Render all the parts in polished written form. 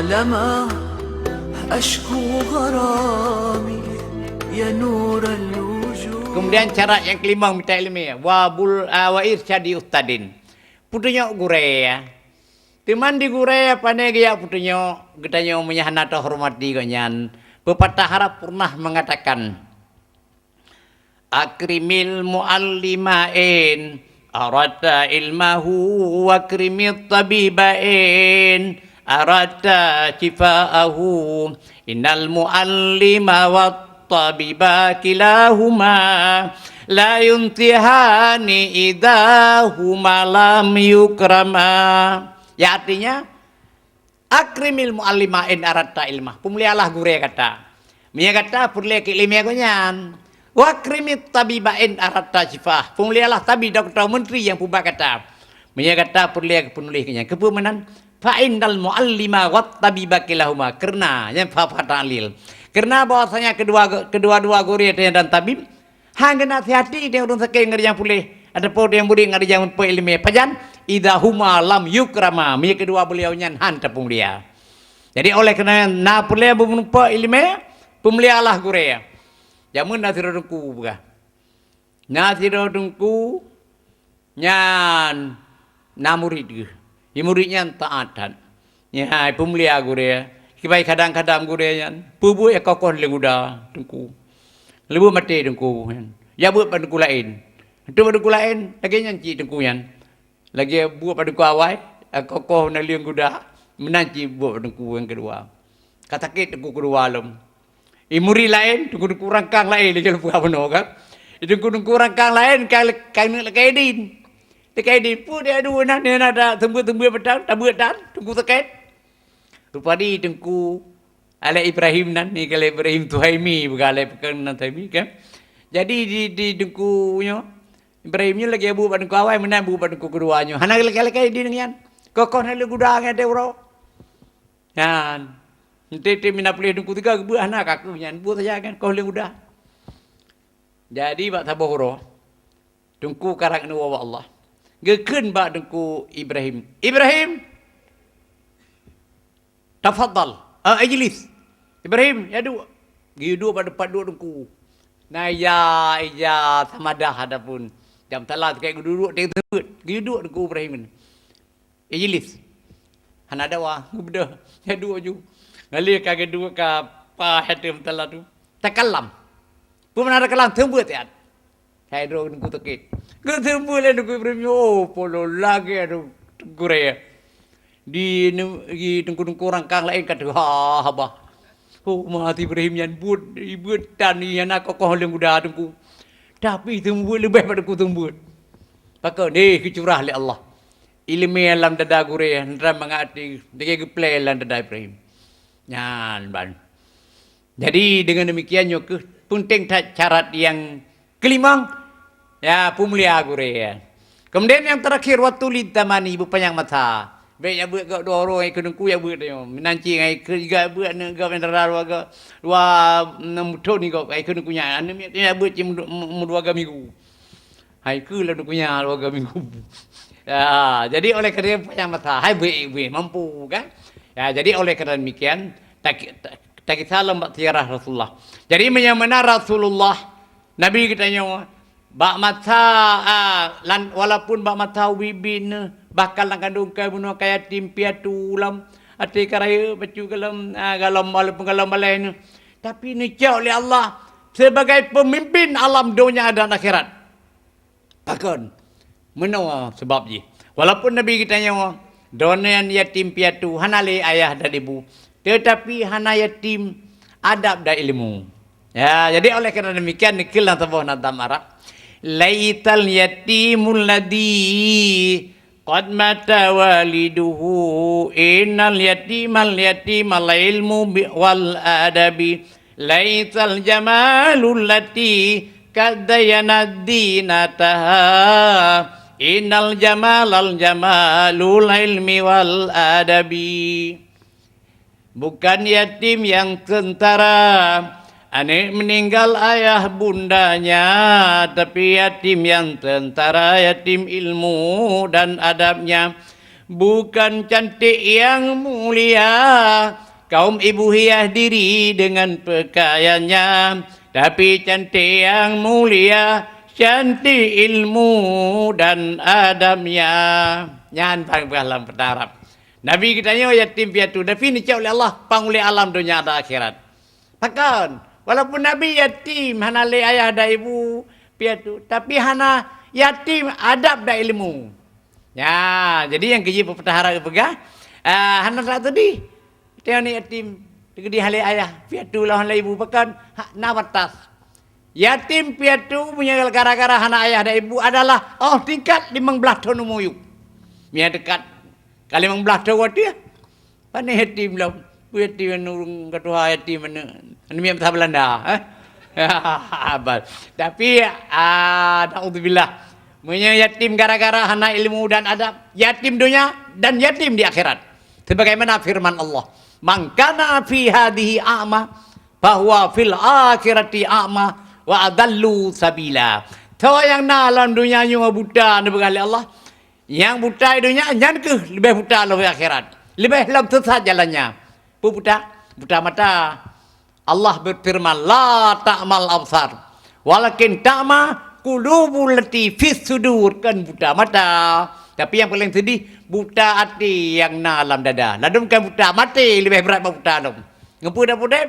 طالما أشكو غرامي يا نور الوجود. Kemudian cara yang kelima minta ilmu wa irsyadi ustadin. Putunya gurea. Timan di gurea pandai gaya putunya getanya menyahana atau hormati ganyan. Pepatah Arab pernah mengatakan akrimil muallimain arata ilmahu wa akrimit tabibain arata shifaahu innal muallima wat tabiba kilahuma la yuntihani idahuma lam yukrama. Ya artinya akrimil muallimain arata ilmah. Pemulialah guru kata. Mia kata perlu ke ilmu kunyan. Wa akrimit tabibain arata shifah. Pemulialah tabi doktor menteri yang pubah kata. Mia kata perlu ke penulis kunyan. Kepemenan fa indal muallima wat tabiba kilahuma. Karena yang fa ta'lil. Karena bahwasanya kedua-dua guru dan tabib hang kena hati-hati dia urang saking ngari yang pulih. Ada pun yang budi ngari yang pe ilmu pajan idahuma lam yukrama. Mi kedua beliau nyan han tepung dia. Jadi oleh kerana na pulih berumpa ilmu pemulialah guru ya. Jamun na tiro dengku buka. Na tiro dengku nyan na murid ge. I muridnya taatan. Ya pemulia guru ya. Kibai kadang-kadang guru nyan pubu ya kokoh lenguda dengku. Lebu mati dengku. Ya buat pada dengku lain. Itu pada dengku lain lagi nyanci dengku yan. Lagi buat pada dengku awal kokoh na liang guda menanci buat pada dengku yang kedua. Katakit dengku kedua alam. Imuri lain, dengku rangkang lain lagi lupa apa no kan. Dengku rangkang lain kalau kaidin. Kaidin pun dia dua nak dia ada tembus petang, tabut dan dengku terkait. Rupadi dengku ala Ibrahim nan ni kalau Ibrahim Tuhaimi bergalai pekan nan Tuhaimi kan. Jadi di dengkunya Ibrahimnya lagi abu pada dengku awal menang abu pada dengku keduanya. Hana kalau di dengan kokoh nak gudang ada orang. Kan. Nanti mina pilih dengku tiga buat anak aku nyan buat saja kan kau udah. Jadi bak taboro. Dengku karang nu Allah. Gekeun bak dengku Ibrahim. Ibrahim tafadhal. Ajlis. Ibrahim, ya dua. Gidu pada depan dua dengku. Nah ya samadah adapun. Jam talat kayak duduk dia terbut. Gidu dengku Ibrahim. Ajlis. Han ada wah, beda. Ya dua ju. Ngali kage dua ka pa hatem talat tu. Takallam. Pun ada kalam terbut ya. Hai dro dengku tekit. Ke terbut le dengku Ibrahim. Oh, polo lagi adu gure. Di dengku rangkang lain kata habah. Oh mati Ibrahim yang buat dan yang nak kokoh leng udah dengku. Tapi tembut lebih pada ku tembut. Maka ni kecurah oleh Allah. Ilmu alam dada gure ndra mengati dia geplay alam dada Ibrahim. Nyan ban. Jadi dengan demikiannya ke penting syarat yang kelima ya pemulia gure ya. Kemudian yang terakhir waktu lidamani ibu panjang mata. Baik ya buat gak dua orang ikut dengku ya buat dia. Menanci ngai ketiga buat ne gak mentara dua mutu ni gak ikut dengkunya. Anu ya buat cim dua minggu. Hai ke lah dengkunya dua minggu. Ya, jadi oleh kerana panjang mata, hai buat mampu kan? Ya, jadi oleh kerana demikian tak salam bak tiarah Rasulullah. Jadi menyamana Rasulullah Nabi katanya bak mata walaupun bak mata wibin bakal nak kandung kai bunuh kaya tim piatu ulam ati karaya bacu galam walaupun galam lain tapi nikah oleh Allah sebagai pemimpin alam dunia dan akhirat. Bahkan menawa sebab je walaupun Nabi kita nyawa donen yatim piatu hanale ayah dan ibu tetapi hana yatim adab dan ilmu. Ya, jadi oleh kerana demikian nikilah tabuh nadam Arab laital yatimul ladhi qad mata waliduhu innal yatimal ilmu wal adabi laital jamalul lati kadayana dinataha innal jamalul ilmi wal adabi. Bukan yatim yang tentara anak meninggal ayah bundanya, tapi yatim yang tentara, yatim ilmu dan adabnya. bukan cantik yang mulia. Kaum ibu hias diri dengan pakaiannya, tapi cantik yang mulia, cantik ilmu dan adabnya. Nyan dalam berdarab. Nabi kitanya yatim piatu. Nabi ni oleh Allah panguli alam dunia dan akhirat. Takkan walaupun Nabi yatim hana le ayah dan ibu piatu, tapi hana yatim adab dan ilmu. Ya, jadi yang kerja pertahara pegah hana tak tadi. Tengok ni yatim di hale ayah piatu lah hale ibu pakan na batas. Yatim piatu punya gara-gara hana ayah dan ibu adalah tingkat 15 tahun umur. Mia dekat kali 15 tahun dia. Pane yatim lah. Yatim nurung ketua yatim mana. Ini mia bahasa Belanda, Tapi naudzubillah. Punya yatim gara-gara hana ilmu dan adab, yatim dunia dan yatim di akhirat. Sebagaimana firman Allah, "Man kana fi hadhihi a'ma bahwa fil akhirati a'ma wa adallu sabila." Tahu yang dalam dunia yang buta ni berkali Allah. Yang buta di dunia yang ke lebih buta lebih akhirat. Lebih lam sesat jalannya. Buta mata. Allah berfirman, "La ta'mal absar, walakin ta'ma qulubul lati fis sudur." Kan buta mata. Tapi yang paling sedih, buta hati yang dalam dada. Lalu bukan buta mati, lebih berat buta dalam. Ngempu dah pudep,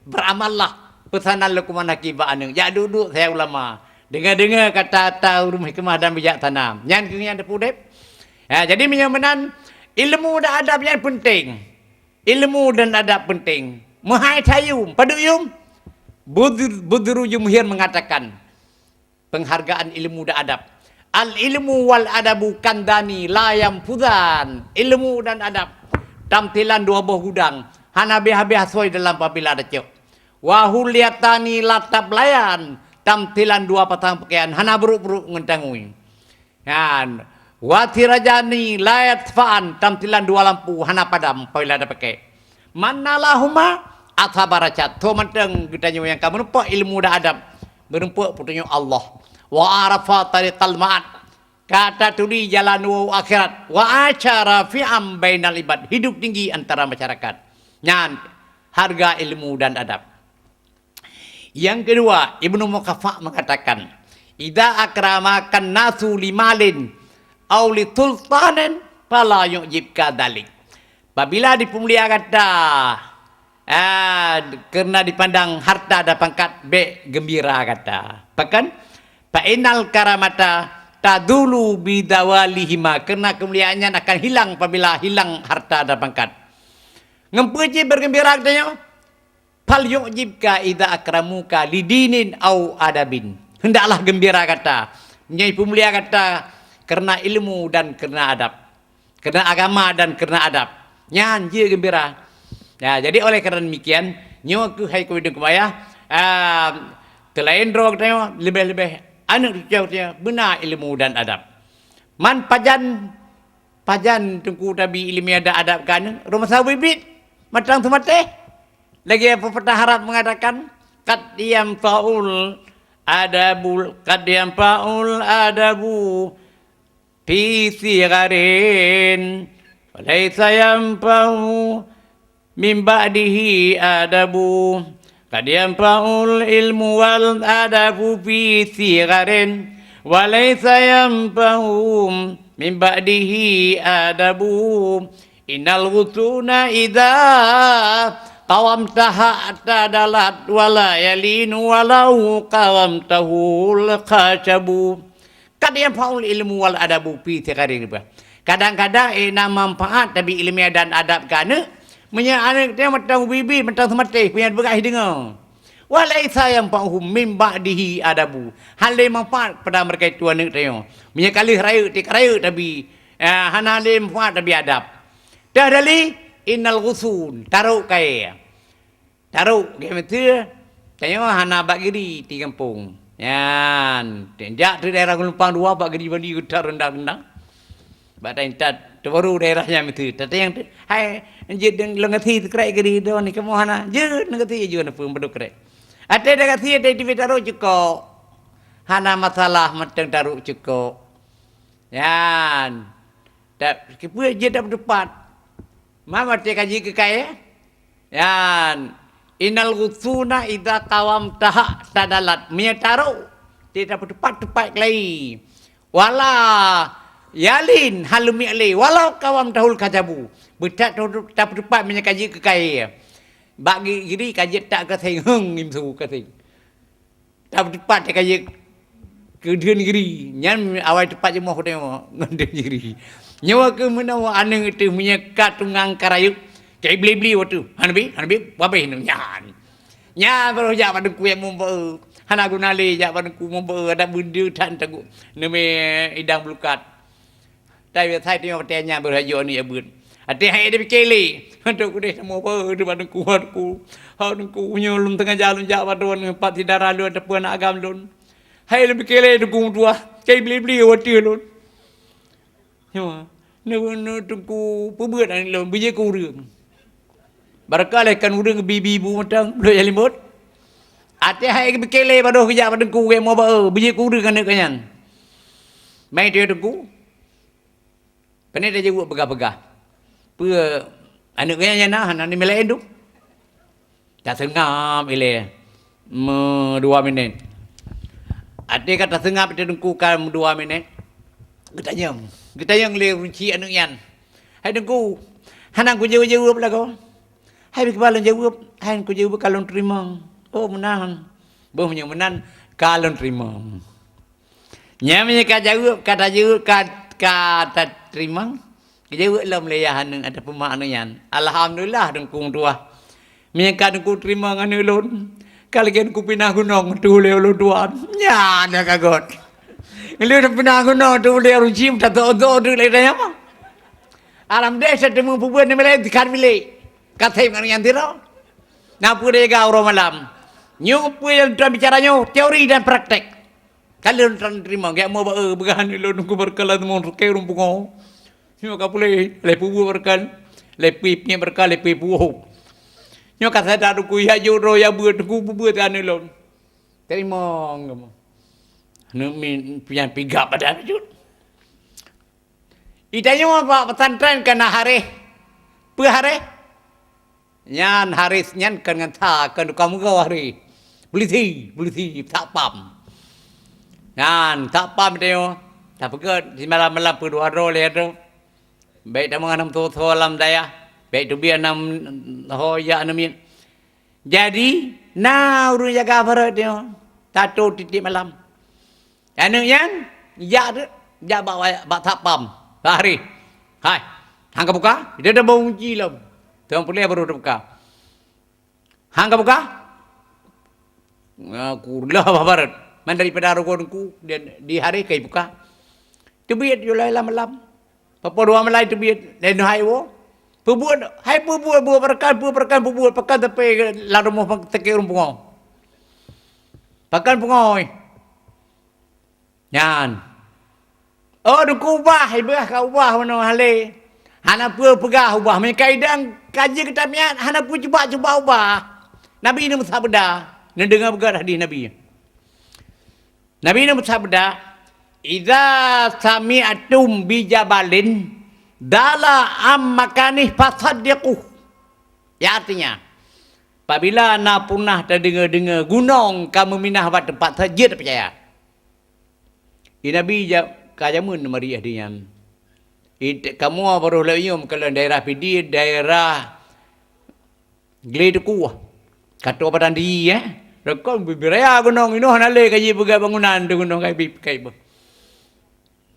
beramallah pesanan Luqman Hakim ba'ana. Ya duduk saya ulama. Dengar-dengar kata tahu rumah hikmah dan bijaksana. Yang kini ada pudep. Ya, jadi menyamanan ilmu dan adab yang penting. Ilmu dan adab penting. Mahai tayum, paduyum. Budru Jumhur mengatakan penghargaan ilmu dan adab. Al-ilmu wal adabu kandani layam fudan. Ilmu dan adab tampilan dua buah gudang. Hana habis asoi dalam apabila ada cek. Wahuliatani latap layan. Tampilan dua patang pakaian. Hana beruk-beruk ngentangui. Dan watirajani layat fa'an. Tampilan dua lampu. Hana padam apabila ada pakai. Manalahuma athabaracat. Tuh manteng kita yang kamu nampak ilmu dan adab. Berempak putunya Allah. Wa arafa tariqal ma'ad. Kata tuli jalan akhirat. Wa acara fi'am bainal ibad. Hidup tinggi antara masyarakat. Nyan harga ilmu dan adab. Yang kedua, Ibnu Muqaffa mengatakan, "Idza akramakan nasu limalin aw li sultanin fala yu'jibka dzalik." Apabila dipemulia kata kerana dipandang harta dan pangkat gembira kata. Bahkan Fa'inal karamata tadulu bidawalihima. Kerana kemuliaannya akan hilang apabila hilang harta dan pangkat. Ngempuji bergembira katanya. Fal yu'jibka idza akramuka lidinin au adabin. Hendaklah gembira kata. Menyai pemulia kata kerana ilmu dan kerana adab. Kerana agama dan kerana adab. Nyan je gembira. Ya, jadi oleh kerana demikian, nyawa ku hai ku hidung kebaya. Telain drog katanya lebih-lebih anak dia benar ilmu dan adab. Man pajan tungku tabi ilmu dan adab kan rumah sawi bibit matang tumateh. Lagi apa petah harap mengatakan qad yanfa'ul adabu fi sigharin walaysa yanfa'u min ba'dihi adabu. Qad yanfa'ul ilmu wal adabu fi sigharin wa laysa yanfa'u min ba'dihi adabu. Innal ghusuna idza qawamtaha atadalat wa la yalinu walau qawamtahul khacabu. Qad yanfa'ul ilmu wal adabu fi sigharin. Kadang-kadang manfaat tapi ilmu dan adab kana punya anak dia matang bibi, matang sematih, punya berai dengar. Walaisa yang fa'hum min ba'dihi adabu. Hal yang manfaat pada mereka itu anak dia. Punya kali raya, tik raya tapi hana le manfaat tapi adab. Dah dali innal ghusun, taruk kai. Taruk ke betul. Tanya hana bak giri di kampung. Yan, tinjak di daerah Lumpang 2 bak giri bandi utar rendah-rendah. Badan tat baru daerahnya itu. Tapi yang hai anjir deng lengati kerai geri do ni kamu hana. Je lengati je na pun beduk kerai. Ada dengati ada di taruh cukup. Hana masalah matang taruh cukup. Yan. Tak kepua je tak berdepat. Mama te kaji ke kaya. Yan inal ghusuna idza qawam taha tadalat menyataru tidak berdepat-depat lagi. Wala yalin halumi ali walau kawam tahul kajabu. Betat tak berdepat menyakaji ke kaya. Bagi giri kaji tak kasih heng imsu kasih. Tak berdepat kaji ke dia negeri. Nyan awal tepat je mau tengok ngan negeri. Nyawa ke menawa aneng itu menyekat tungang karayuk. Kayak beli-beli waktu. Hanabi, wabih nu nyan. Nyan baru jak pada ku yang membawa. Hana guna le jak pada ku membawa ada benda tan tagu. Neme idang belukat. Tapi saya tengok tanya berhajo ni abun. Ati hai dia pikeli. Untuk ku deh semua apa di pada ku nyolong tengah jalan jak pada empat tidara lu ada puan agam lun. Hai lebih kele tu ku dua. Kayak beli-beli waktu lun. Ya. Nu tunggu pembuat ani lon biji ku urang. Barkale kan urang bibi bu matang belum jadi mot. Ate hai ke bekele pada kerja pada ku ke mau ba biji ku urang kan kanyan. Mai dia tunggu. Pani dia buat begah-begah. Pua anak kanyan nah ni melain tu. Tak sengap ile. 2 minit. Ate kata sengap dia tunggu kan 2 minit. Kita yang le runci anu yan. Hai dengku. Hanang ku jawab lah kau. Hai bagaimana jawab? Hai ku jawab kalau terima. Oh menahan. Boh menan kalau terima. Nyamanya kata jawab kata terima. Jawab lam leyahan ada pemakna yan. Alhamdulillah dengku tua. Menyangka dengku terima nganu lon. Kalian ku pinah gunung tu le lo tuan. Nya ada kagot. Kalau dah pernah guna tu dia rujim tak tahu tu le apa. Alam desa temu pubuan ni melai dikan milik. Katai kan yang tiro. Napu dia gauro malam. Nyu puel dalam bicaranya teori dan praktek. Kalian terima gak mau begahan lo nunggu berkala tu mau ke rumpung. Nyu kapule le pubu berkal le pipnya berkal le pipu. Nyu kata dah ku ya juro ya buat ku buat anu lo. Terima ngam. Min pian piga pada tu. Itanya apa pesantren kena hari. Pu hari. Nyan haris nyan kan ngata kan kamu kau hari. Polisi tak pam. Nyan tak pam dia. Tak pegat di malam-malam pu 2 ro le tu. Baik dah menganam tu alam daya. Baik tu biar nam hoya namin. Jadi na urun jaga barat dia. Tato titik malam. Anu yang ya bawa tak pam hari. Hai. Hang buka? Dia dah bau uji lah. Tuan boleh baru buka. Hang buka? Aku lah barat. Man daripada rogonku di hari kai buka. Tebit yo malam. Papa 2 malam tebit dan hai wo. Perbuat hai perbuat perkan tapi lalu mau tekir rumpung. Pakan pungoi. Yan. Oh, duku ubah, ibah kau ubah mana hale. Hana pua pegah ubah. Mereka idang kaji ketamian, hana pua cuba ubah. Nabi ini bersabda, nak dengar begah hadis Nabi. Nabi ini bersabda, "Idza sami'atum bi jabalin dala am makanih fasaddiqu." Ya artinya, apabila anda pernah terdengar gunung kamu minah buat tempat saja tak percaya. Nabi kajamun mari ahdinya. Kamu baru layum kalau daerah PD, daerah Gleduku. Kata badan di Rekon bibiraya gunung ino hanale kaji buka bangunan tu gunung kai ba.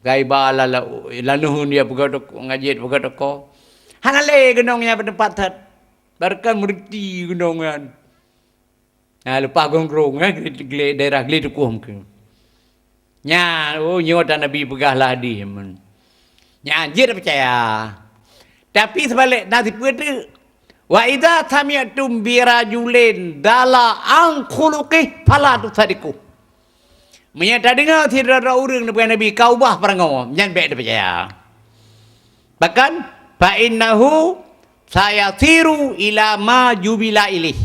Kai ba lalu dia buka dok ngajit buka dok. Hanale gunungnya bertempat tat. Barkan murti gunungan. Nah lupa gongrong daerah Gleduku mungkin. Nya, nyoda Nabi begahlah di men. Nya anjir percaya. Tapi sebalik nanti pada wa idza sami'tum bi rajulin dala an khuluqih fala tusadiku. Menyata dengar tidak ada orang daripada Nabi kau bah perangau, nyan baik dia percaya. Bahkan fa innahu sayasiru ila ma jubila ilih.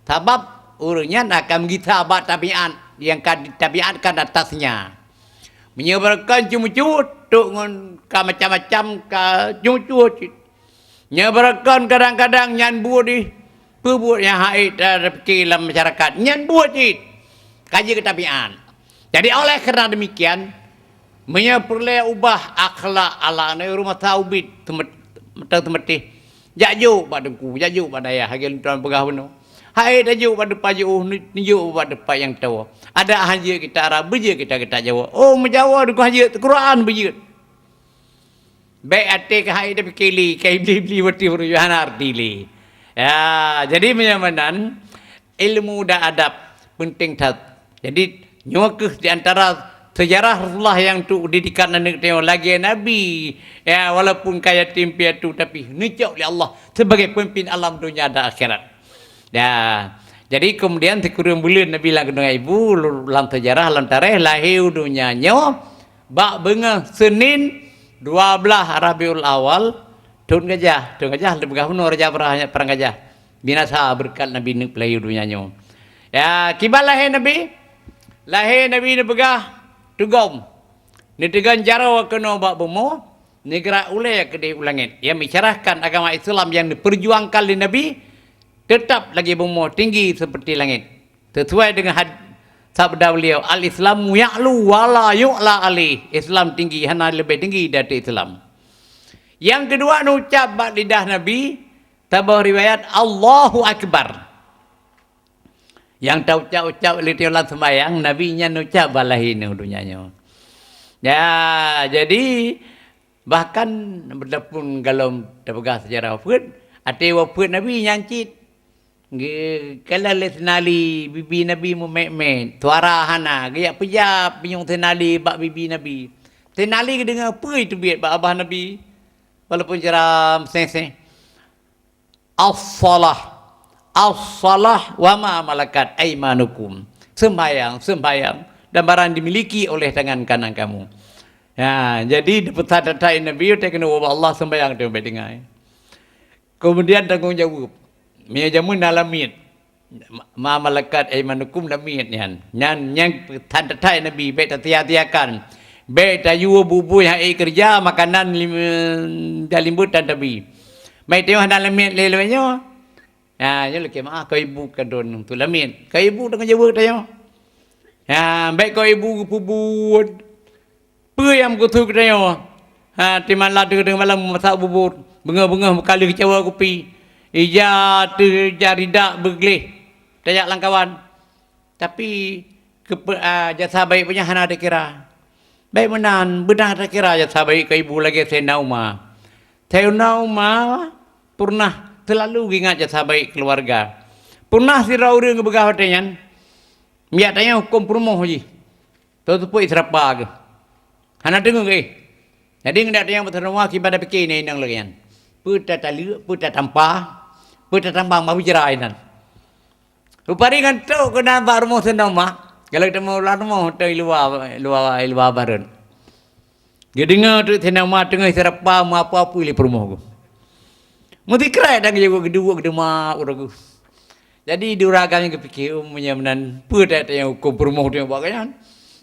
Sebab orangnya akan kita abad tabiat yang ditabiatkan atasnya. Menyebarkan cuma-cuma tuk ngon ka macam-macam ka cuma-cuma. Menyebarkan kadang-kadang nyan buat di perbuat yang haid fikir dalam masyarakat. Nyan buat cik. Kaji ketabian. Jadi oleh kerana demikian menyeperleh ubah akhlak ala ni rumah taubid temetih. Jaju badengku, jaju badaya hagil tuan pegah beno. Hai daju pada paju nijo pada pa yang tahu. Ada haji kita Arab beje kita Jawa. Oh menjawa du haji Quran beje. Baik ate ke hai dah pikili kai beli wati rujuhan artili. Ya, jadi menyamanan ilmu dan adab penting tak. Jadi nyokeh di antara sejarah Rasulullah yang tu didikan anak tengok lagi Nabi. Ya, walaupun kaya timpi tu tapi nicok oleh Allah sebagai pemimpin alam dunia dan akhirat. Ya, jadi kemudian dikurung bulan Nabi lagu dengan ibu dalam sejarah dalam tarikh lahir dunianya bak benga Senin 12 Rabiul Awal Tun gajah lebih gahun raja perang gajah binasa berkat Nabi ni lahir dunianya. Ya, kibal lahir Nabi ni begah tugom. Ni tegan jaro kena bak bemo negara ulai ke di ulangit. Yang mencerahkan agama Islam yang diperjuangkan oleh Nabi tetap lagi bemo tinggi seperti langit. Sesuai dengan sabda beliau, al-Islamu ya'lu wala yu'la alih. Islam tinggi, hanya lebih tinggi dari Islam. Yang kedua ucap bak lidah Nabi, tabah riwayat Allahu Akbar. Yang tahu ucap-ucap oleh tiulan sembahyang, Nabi nya ucap balahin dunianya. Ya, jadi bahkan berpun kalau terpegah sejarah wafat, ati wafat Nabi nyancit. Kalau lesnali bibi Nabi mu mek-mek, tuara hana, gaya pejap pinyong tenali bak bibi Nabi. Tenali ke dengar apa itu biat bak abah Nabi. Walaupun ceram seng-seng. As-salah wa ma malakat aimanukum. Sembahyang dan barang dimiliki oleh tangan kanan kamu. Ya, jadi dapat tanda Nabi dia kena Allah sembahyang dia dengar. Kemudian tanggung jawab. Mia jamun dalamit. Ma malakat aimanukum lamit nyan. Yang tanda Nabi baik tiakan. Baik tayu bubu yang kerja makanan dalimbut dan Nabi. Baik tengok dalamit lelewanya. Ya, je lek mak kau ibu kadon tu lamit. Kau ibu dengan jawab tanya. Ya, baik kau ibu pubut. Pe yang kutu tanya. Ha, timan ladu dengan malam masak bubur. Benga-benga kali kecewa kopi. Ija tu jaridak bergelih. Dayak langkawan. Tapi jasa baik punya hana ada kira. Baik menan, benar ada kira jasa baik ke ibu lagi saya nauma. Saya nauma pernah selalu ingat jasa baik keluarga. Pernah si rauri ngebegah hotenyan. Miak tanya hukum perumoh je. Tu pun israpa ke. Hana dengar ke. Jadi ngedak tanya betul rumah kipada fikir ni nang lagian. Puta tali, puta tampah. Puta tambang mau jerainan. Rupari kan tu kena baru senang mak. Kalau kita mau lalu mau tu luar baran. Dia dengar tu senang mak tengah serapa mau apa pilih perumah aku. Mesti kerai dah kerja kedua mak orang aku. Jadi diuragan yang kepikir menyamanan puta yang hukum perumah tu yang buat kan.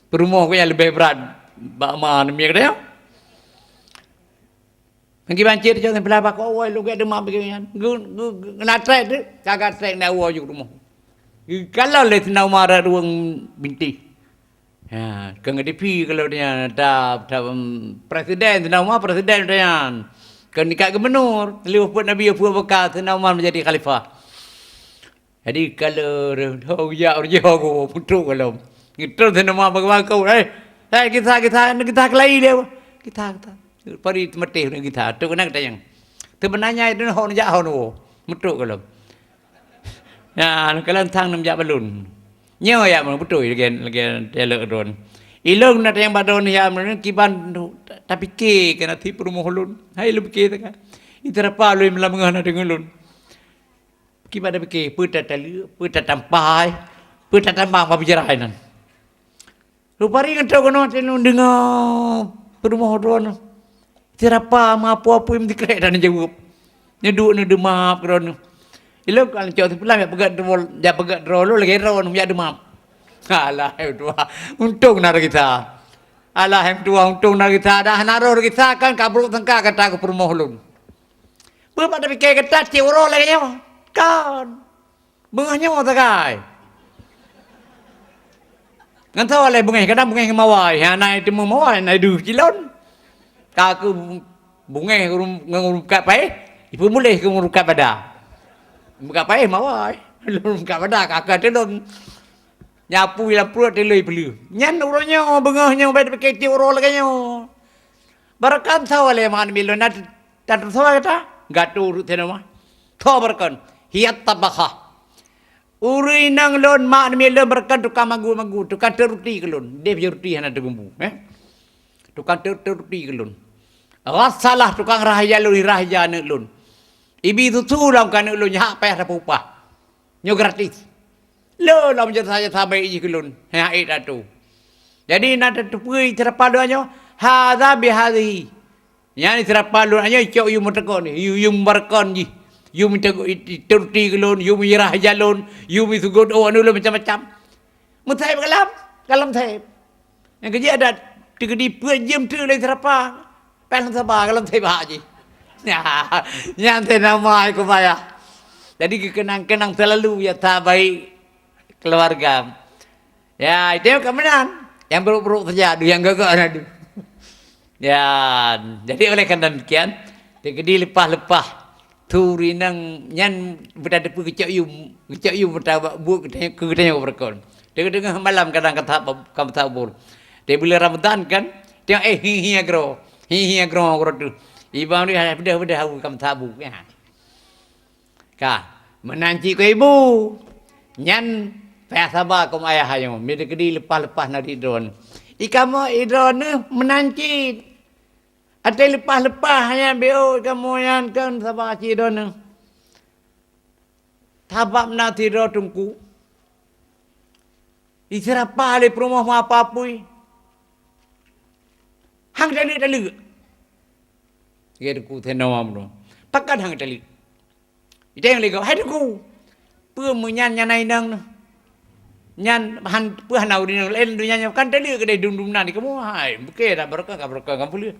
Perumah aku yang lebih berat. Bak mana miak dia? Mungkin bancir je sampai lapar kau awal lu ada mak begini. Kena trek tu, kagak trek nak awal juga rumah. Kalau le senau marah ruang binti. Ya, kena DP kalau dia dah presiden senau marah presiden dia. Kena nikah gubernur, lepas Nabi Abu Bakar senau marah menjadi khalifah. Jadi kalau dia aku putu kalau kita senau marah bagaimana kau kita kelai dia. Kita pari metih dengan kita. Tu kena kata yang. Tu benarnya itu hon jak hon metuk kalau. Ya, kalau tang nam jak balun. Nyo ya mun betul lagi telek don. Ilong nak yang badon ya mun kiban tapi ke kena ti perumah lun. Hai lu ke tak. Itu apa lu melam ngana dengan lun. Kiban ada ke puta tali, puta tampai, puta tambang apa bicara nan. Rupari kan tahu kena telun dengar perumah don. Siapa apa yang dikerek dan jawab. Nyeduk ni demam keron. Ilo kalau cakap pulang dia pegat drol lagi ron dia demam. Alah itu. Untung nak kita. Alah yang tuang tung nak kita dah naruh kita kan kabur tengkak kata ke permohon. Apa pada fikir kata ciuro lagi nyo. Kan. Bengahnya mau takai. Ngan tahu oleh bengah kadang bengah mawai. Ha naik temu mawai naik du cilon. Ka ke bengah ngurup kat pai. Ibu mulai ke ngurup kat pada. Buka pai mawai. Ngurup kat pada kakak telon. Nyapu yang perut teloi pelu. Nyan urunnya bengahnya baik pakai ti uro lagi nyo. Barakan sawale man milo nat tat sawa kata gatur tenoma. Tho barakan hiat tabakha. Uri nang lon man milo barakan tukang magu tukang teruti kelon. Dia ruti hana tegumbu, Tukang teruti kelon. Rasalah tukang rahaya lon. Ibi tu tulang kan lon hak payah upah. Nyo gratis. Lo lam je saja sampai iji kelun. Ha ita tu. Jadi nak tupui terapa doanya hadza bi hadhi. Yani terapa doanya cok yu metekon yu barkon ji. Yu minta turti kelun, yu mirah jalun, yu misugod oh anu macam-macam. Mutaib kalam taib. Yang kerja ada digedi jem tu le terapa. Pelan sabar kalam taib haji. Ya, yang tenama aku payah. Jadi kenang-kenang selalu ya tak baik keluarga. Ya, itu yang kemenang. Yang buruk-buruk saja, yang gagak ada. Ya, jadi oleh kerana demikian, digedi lepah-lepah. Turi nang nyan berada pu kecak yu bertabak buat ketanya berkon. Dengar malam kadang kata kamu tabur. Dia bila Ramadan kan, dia hi agro tu. Ibang ni dah kamu tabu ya. Ka, menanti ko ibu. Nyan payah sabar kau ayah ayo. Bila kedi lepas-lepas nak idron. Ikamu idron ni menanti. Ada lepas-lepas yang beo kamu yang kan sabar idron ni. Tabak nak tidur tungku. Isirapa le perumah apa pui. Hang dali. Dia ku tenawam tu. Pakat hang dali. Itu yang lego. Hai tu. Pưa mười nhan này nâng nhan han pưa han nào đi lên đôi nhan kan tadi ke dum nan di kamu hai buke dah berkah kamu pulih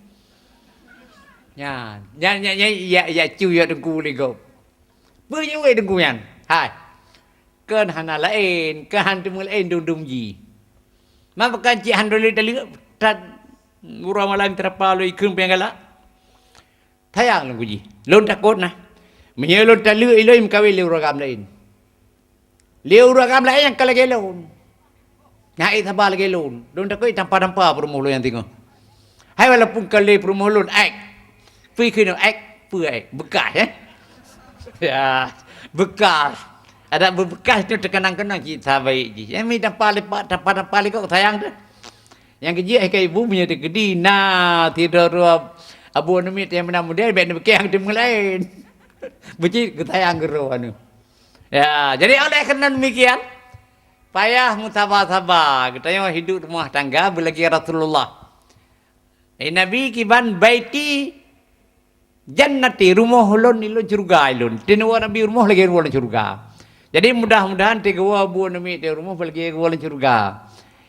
ya cu ya dengku lego pưa như vậy dengku nhan hai ken han lain ke han tu lain dum ji ma bukan ci han dole tali tat ngura malam terapa lo ikun pengala thayang lu ji lon takut nah menyelon tali ilo im kawil lu ragam lain Liu rakam lain yang kalau gelon. Nyai thabal gelon. Don tak koi tampa perumulo yang tengok. Hai walaupun kali perumulo ek. Pi kena ek pu bekas Ya, bekas. Ada bekas tu terkenang-kenang kita baik ji. Yang mi tampa lepak sayang tu. Yang kerja ke ibu punya tegedi tidur abu nami yang mana muda ben bekang tim lain. Beci ketayang gero anu. Ya, jadi oleh kerana demikian, payah mutabah-tabah. Kita hidup rumah tangga belagi Rasulullah. Nabi kiban baiti jannati rumah ulun ilu surga ilun. Tinwa Nabi rumah lagi rumah surga. Jadi mudah-mudahan tiga abu Nabi di rumah lagi rumah surga.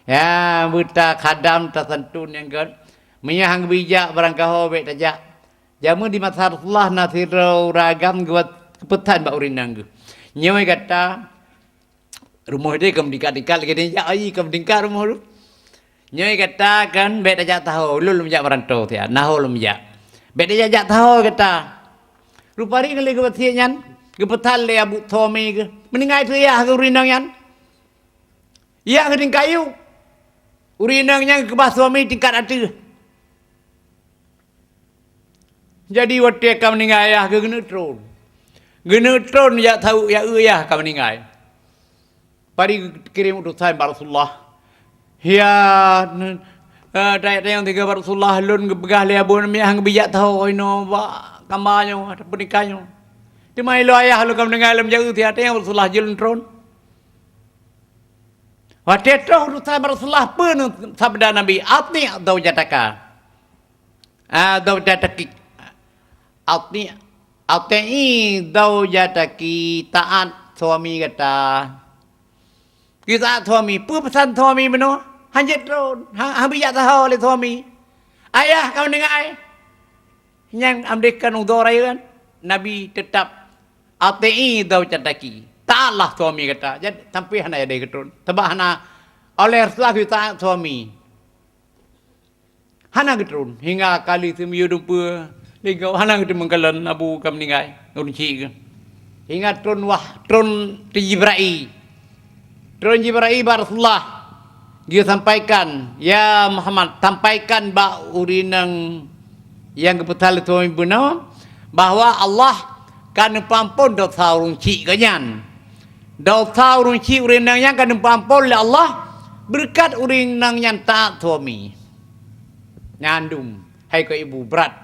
Ya, buta khadam tersentun yang kan. Menyahang bijak barangkah baik tajak. Jamu di masa Rasulullah nasirau ragam buat kepetan bak urinang. Nyawai kata rumah dia kam dikat-dikat lagi dia ai kam dingkat rumah tu. Nyawai kata kan bet ajak tahu lulum jak merantau dia nahu lum jak. Bet dia ajak tahu kata. Rupari kali ke betia nyan ke petal le abu thomi ke. Meningai tu ya ke urinang nyan. Ya ke dingkayu. Urinang nyan ke bas suami tingkat atu. Jadi waktu kam meningai ya ke genetron. Genetron ya tahu ya kau meninggal. Pari kirim utusan Rasulullah. Ya, daya yang tiga Rasulullah lun begah le abun mi hang bijak tahu ino ba kamarnya pernikahnya. Di mai lo ayah lu kau meninggal lem jauh tiada yang Rasulullah jelun tron. Waktu itu utusan Rasulullah pun sabda Nabi atni atau jataka. Atau jataki. Atei zaujataki taat suami kata. Kita suami, apa pesan suami benar? Hanjat drone. Habis tahu oleh suami. Ayah kau dengar ai. Yang amdekan udara kan. Nabi tetap ati dau cataki. Ta'lah suami kata. Jadi sampai hana ada ketun. Sebab hana oleh Rasulullah kita suami. Hana ketun hingga kali semiyu dumpa. Hingga hana ketun mengkalan Abu kam ningai. Urunci ke. Hingga trun Jibril. Trun Jibril Rasulullah. Dia sampaikan, ya Muhammad, sampaikan ba urinang yang kebetal itu benar bahwa Allah kan pampun dosa urunci kanyan. Dosa urunci urinang yang kan pampun oleh Allah berkat urinang yang tak suami. Nyandum, hai ke ibu berat.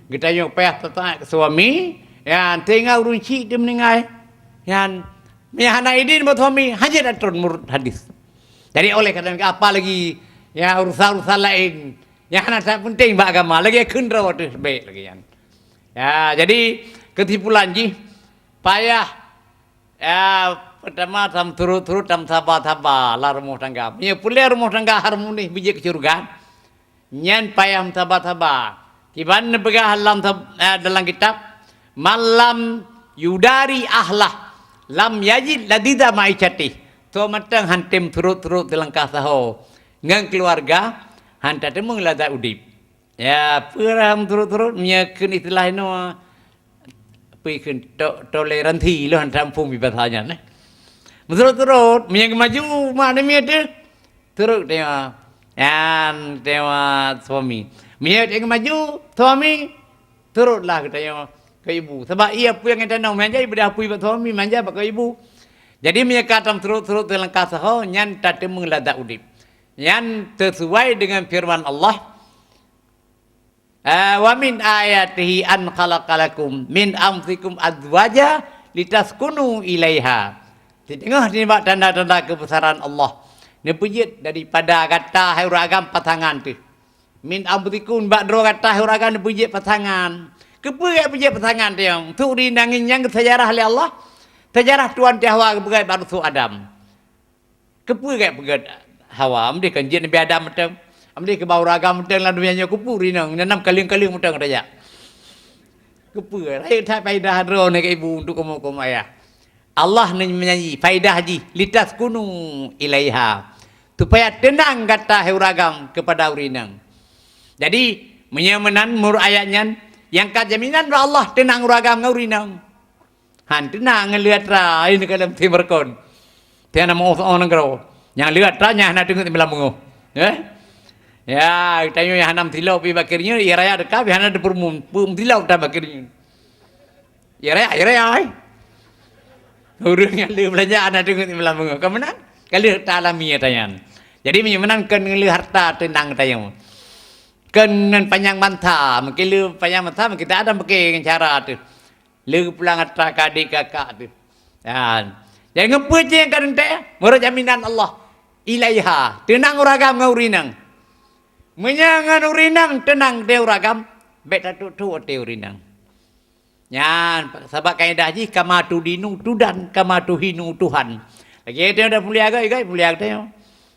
Kita yang payah tak ke suami, yang tinggal urunci dia meninggal. Yang mihana idin buat suami, hanya datun murut hadis. Jadi oleh kerana apa lagi ya urusan-urusan lain yang sangat penting bagi agama lagi kendra tu baik lagi kan. Ya jadi kesimpulan ji payah ya pertama tam turut-turut tam sabar-sabar lah rumah tangga. Punya pula rumah tangga harmoni biji kecurigaan. Nyan payah sabar-sabar. Kiban begah dalam kitab malam yudari ahlah lam yajid ladida ma'icati. So matang hantem turut-turut dalam kasaho ngang keluarga hantar temu lada udip. Ya, peram turut-turut menyakin istilah itu pikin toleransi lo hantar pun bahasanya ne. Turut-turut menyak maju mana tu turut dia yang dia suami. Menyak yang maju suami turutlah kita ke ibu. Sebab ia pun yang kita nak manja ibadah pun ibadah suami manja ke ibu. Jadi menyekatam turut-turut dalam kasaho nyan tak mengelada udip. Yang sesuai dengan firman Allah. Wa min ayatihi an khalaqalakum min anfusikum azwaja litaskunu ilaiha. Tengok ni bak tanda-tanda kebesaran Allah. Ni pujit daripada kata hauragam pasangan tu. Min anfusikum bak dua kata hauragam ni pujit pasangan. Kepa pujit pasangan tu yang tu rinangin yang sejarah oleh Allah. Sejarah Tuan Hawa begai baru Adam. Kepu gak begai Hawa, amde kan jin Nabi Adam metang. Amde ke bau ragam metang lan dunia kepu rinang nanam kaling-kaling metang raja. Kepu rai tak faidah ro ne ibu untuk kamu ayah. Allah menyanyi faidah haji litas kunu ilaiha. Supaya tenang kata heuragam kepada urinang. Jadi menyamanan mur ayatnya yang kajaminan Allah tenang uragam ngaurinang. Han tenang ngelihat ra ini kalam timur kon. Tiada mau orang kau. Yang lihat ra nya nak tengok timbang mengo. Ya, tanya yang hanam tilau pi bakirnya ia raya dekat hana de pum tilau ta bakirnya. Ya raya. Urang yang le belanja anak tengok timbang mengo. Kemenang kali ta alami tayan. Jadi menang kan ngelihat harta tenang tayang. Kan panjang mantha, mungkin le panjang mantha kita ada pakai cara tu. Le pulang atas adik kakak tu. Ya. Jangan ngeput je yang kadang tak. Menurut jaminan Allah. Ilaiha. Tenang uragam ngau rinang. Menyangan urinang tenang dia uragam. Baik tak tu te urinang. Ya. Sebab kaedah ji kama tu dinu tudan kama tu hinu Tuhan. Lagi dia dah pulia agak pulia dia.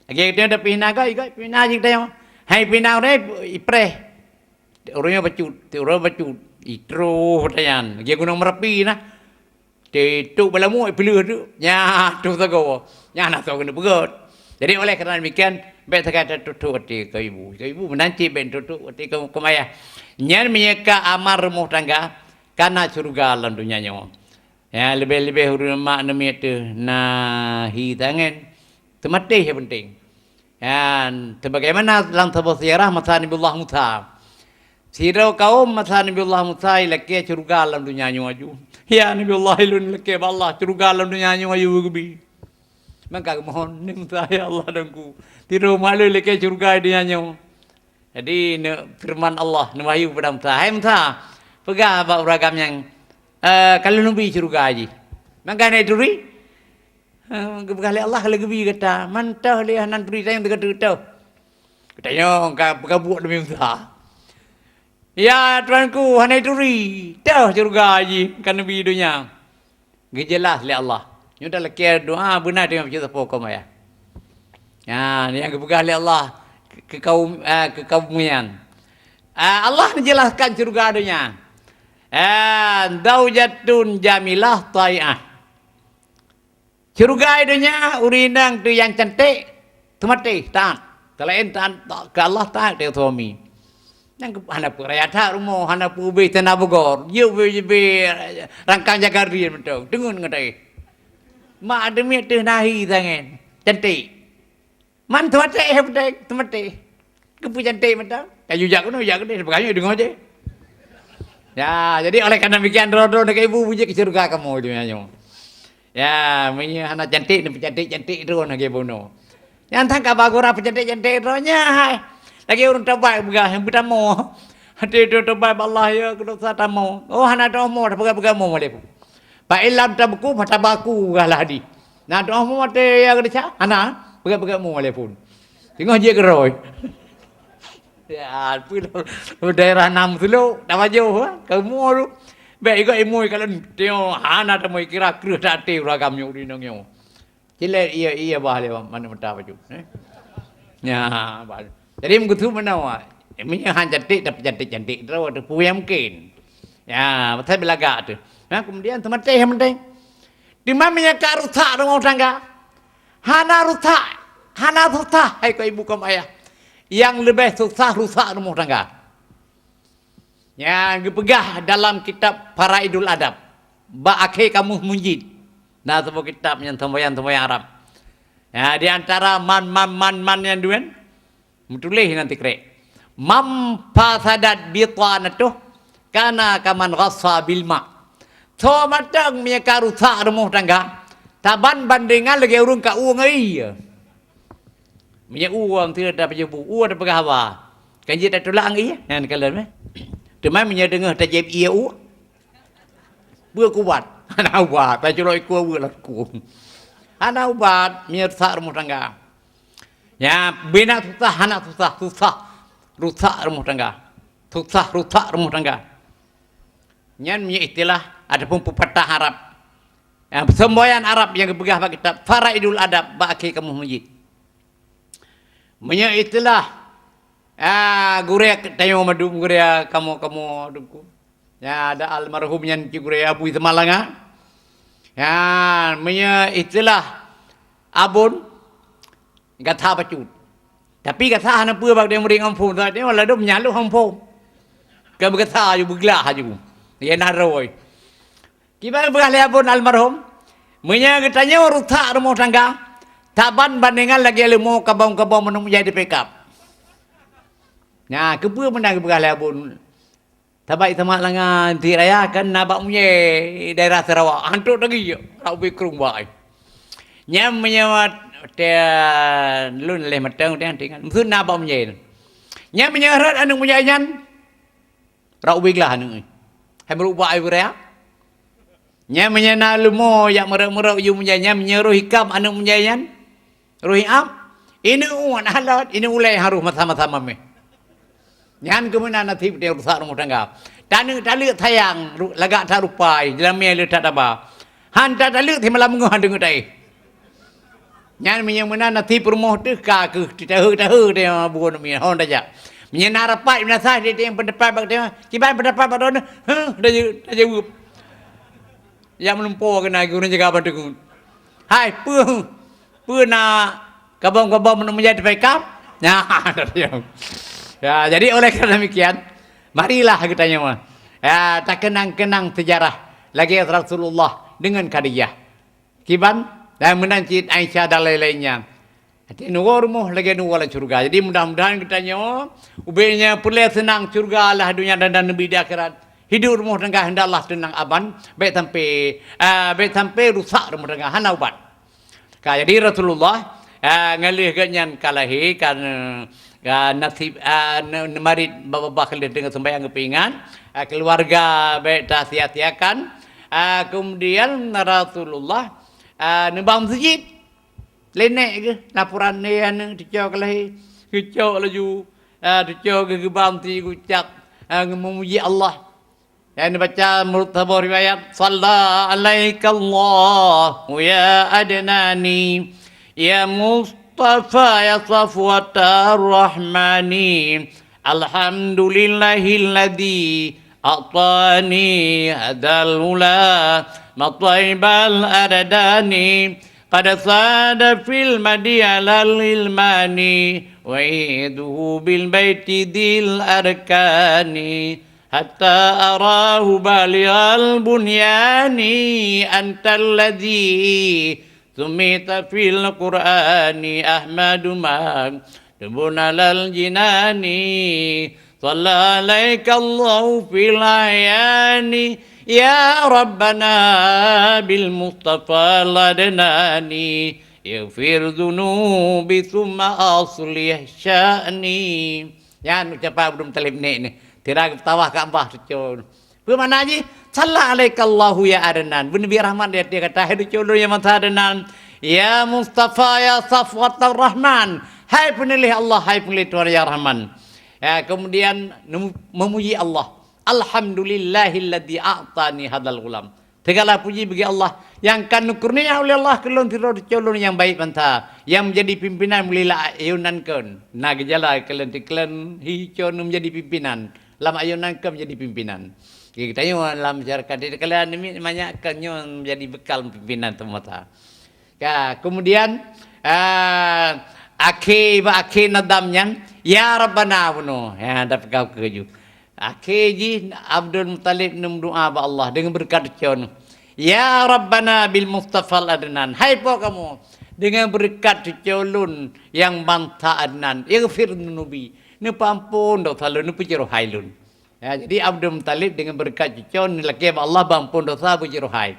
Lagi dia dah pina agak pina je dia. Hai pina orang ipreh. Orangnya bacut. Orang bacut. Itro tayan. Dia gunung Merapi nah. Tetuk balamu pilih tu. Ya tu sago. Ya nak tahu kena begot. Jadi oleh kerana demikian baik kata tutuk hati ke ibu. Ke ibu menanti baik tutuk hati ke ayah. Nyan menyeka amar rumah tangga karena surga dalam dunia nyawa. Ya lebih-lebih rumah nama itu nahi tangan. Temati yang penting. Ya sebagaimana dalam sebuah sejarah masa Nabiullah Musa. Sirau kaum masa Nabiullah Musa laki surga dalam dunia nyaju. Ya Nabiullah ilun laki Allah surga dalam dunia nyaju gebi. Maka mohon ni Musa ya Allah dengku. Tiru malu laki surga dunia nyaju. Jadi firman Allah wahyu kepada Musa. Hai Musa, pegang apa uragam yang kalau nabi surga aji. Maka ni duri. Kali Allah kalau gebi kata, mantah lihat nan duri saya yang dekat-dekat. Katanya kau buat demi Musa. Ya tuanku, hanai turi. Tahu surga haji kan nabi dunia. Gejelas oleh Allah. Nyudah laki doa benar dengan cerita pokok ya. Ya, ni yang dipegang oleh Allah ke kaum kekaumian. Allah menjelaskan surga dunia. Zaujatun jamilah ta'iah. Surga dunia urinang tu yang cantik, tu mati taat. Selain taat ke Allah taat dia suami. Yang hana peraya tak rumah, hana pubi tanah bogor. Ye be rangkang jaga dia betul. Dengun ngadai. Mak demi tu nahi tangan. Cantik. Man tu mati hebdek, tu mati. Kepu cantik betul. Kayu jak ni sebagainya dengar je. Ya, jadi oleh karena demikian rodo nak ibu puji ke surga kamu dunia. Ya, punya anak cantik ni cantik tu nak ibu no. Yang tangkap bagora cantik ronya hai. Lagi orang terbaik begah yang pertama. Hati tu terbaik Allah ya kudu satamu. Oh anak domo dah pegang mo malep. Pak ilam tabku patabaku galah di. Nah domo mate ya kerja. Anak pegang mo malep pun. Tengok je geroi. Ya, daerah nam dulu, dah maju, kamu tu. Baik ikut ilmu kalau tengok, anak tu mau kira kerja tak tahu ragam yang di nongyo. Cile iya bahale mana mata baju. Ya, bahal. Jadi mengkutu mana wah? Ini hanya cantik tapi cantik terus ada punya mungkin. Ya, betul belaga tu. Nah kemudian teman teh yang penting. Di mana menyakar rusak rumah tangga? Hana rusak. Hai kau ibu kamu ayah. Yang lebih susah rusak rumah tangga. Yang dipegah dalam kitab Faraidul Adab. Ba'akhi kamu munjid. Nah, sebuah kitab yang tempoyan Arab. Ya, di antara man yang duen. Mutulis nanti krek. Mam fasadat bitanatuh kana kaman ghassa bil ma. So matang menyaka rusak rumah tangga. Taban bandingan lagi urung ka uang ai. Minyak uang tu ada pejabu, uang ada pegawai. Kan dia tak tolak ai kan kalian meh. Demai minyak dengar tak jeb ia u. Bữa kuat. Ana ubat, tak curoi ku lah ku. Ana ubat minyak rusak rumah tangga. Ya, bina susah, anak susah. Rusak rumah tangga. Rusak rumah tangga. Nyan minyak istilah ada pun pepatah Arab. Ya, semboyan Arab yang dipegah bagi kitab Faraidul Adab ba'akhi kamu munjid. Punya itulah gurek tayo madu gurek kamu duku. Ya ada almarhum yang gurek Abu Semalanga. Ya punya itulah abun gatha pacut. Tapi gatha hana pua bag dia mering ampun dia wala do menyalu ampun. Ke gatha ju beglah ju. Dia naroi. Kibar begal abun almarhum. Punya katanya rusak rumah tangga. Taban bandingan lagi ilmu kabang-kabang menung jadi backup. Nah, kebua menang bergalai pun. Tabai sama lengan diraya kan nabak punya daerah Sarawak. Antuk lagi je. Rau bikrung baik. Nyam menyawat dia lun leh matang dia tinggal. Mungkin nabak punya. Nyam menyarat anu punya ajan. Rau biklah anu. Hai berubah air raya. Nyam menyana lumo yang merak-merak you punya nyam menyeruh hikam anu punya ajan. Ruhi am, ini uan halat, ini ulai harus sama-sama meh. Nyan kemudian nanti dia rusak rumah tangga. Tanu tali sayang, lagak tak rupai, dalam mie letak apa. Hantar tali di malam menguhan dengan tay. Nyan menyang mana nanti permoh tu kah tahu dia bukan mie, hon dah. Menyana rapat menasah dia yang pendapat bak dia, kiban pendapat bak dia, dah jawab. Yang menumpuk kena guna jaga apa tu. Hai, pernah kabang-kabang menjadi backup. Ya, jadi oleh kerana demikian, marilah katanya mah. Ya, tak kenang-kenang sejarah lagi Rasulullah dengan Khadijah. Kiban dan menancit Aisyah dan lain-lainnya. Hati nuwa rumah lagi nuwa lah surga. Jadi mudah-mudahan katanya ubenya boleh senang surga lah dunia dan nabi di akhirat. Hidup rumah tangga hendaklah tenang aman, baik sampai rusak rumah tangga hana ubat. Jadi Rasulullah ngalih ganyan kalahi kan nasib marid bapa khalid dengan sembahyang kepingan keluarga baik sia-siakan kemudian Rasulullah nembang masjid lenek ke laporan ni dicok kalahi dicok laju dicok ke gebam ti ucap memuji Allah. Yang dibaca menurut sebuah riwayat, Salla alaikallahu ya adnani, ya بالمصطفى يا صفوة الرحمن الحمد لله الذي أعطاني هذا الهلا مطيب الأردان قد صاد في المدي على الإلمان وعيده بالبيت ذي الأركان حتى أراه بالغ البنيان أنت الذي سميت في القرآن أحمد مكتوب على الجنان صلى عليك الله في الأعيان يا ربنا بالمصطفى الأدنان اغفر ذنوبي ثم أصلح شأني ya nu capa belum talib ni tirak tawah Kaabah tu bermakna ji salla alaikallahu ya adnan bin bi rahman dia kata hai tu ya mata adnan ya mustafa ya safwatur rahman hai penilih Allah hai penilih Tuhan ya rahman ya kemudian memuji Allah alhamdulillahilladzi a'tani hadzal ghulam segala puji bagi Allah yang kan kurnia oleh Allah kelon tiro colon yang baik banta yang menjadi pimpinan melila ayunan kan na gejala kelon tiklen hicon menjadi pimpinan lama ayunan kan menjadi pimpinan kita yo dalam masyarakat di kalian ini banyak kan menjadi bekal pimpinan temata ya kemudian akhir nadamnya ya rabbana buno ya dapat kau keju akhir ji Abdul Muttalib doa ba Allah dengan berkat con ya rabbana bil mustafa al adnan hai po kamu dengan berkat colun yang banta adnan ighfir nubi ni pampun dosa lu ni pujiro hailun ya jadi Abdul Muttalib dengan berkat con laki ba Allah bampun dosa pujiro hai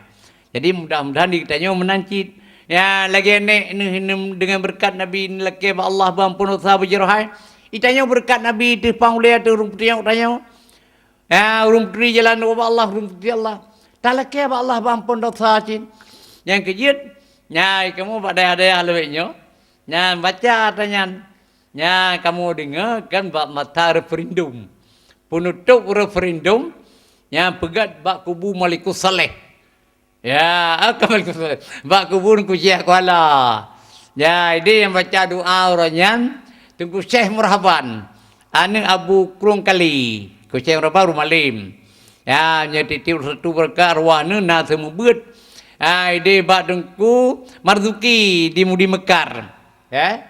jadi mudah-mudahan ditanya menancit ya lagi ni dengan berkat Nabi laki ba Allah bampun dosa pujiro hai itanya berkat Nabi di panglia tu rum tanya ya rum tri jalan Allah rum tri Allah talak ba Allah bampun dosa cin yang kejut nyai kamu pada ada halwenya nya baca tanya nya kamu dengar kan bab mata referendum penutup referendum yang pegat bak kubu Malikus Saleh ya Malikus Saleh bak kubu ku Syekh Kuala ya ini yang baca doa orangnya tunggu Syekh Murhaban ane Abu Krung Kali ku Syekh Murhaban Rumalim ya nyati tiu satu berkah arwahna na semua beut ai de bak dengku Marzuki di Mudi Mekar ya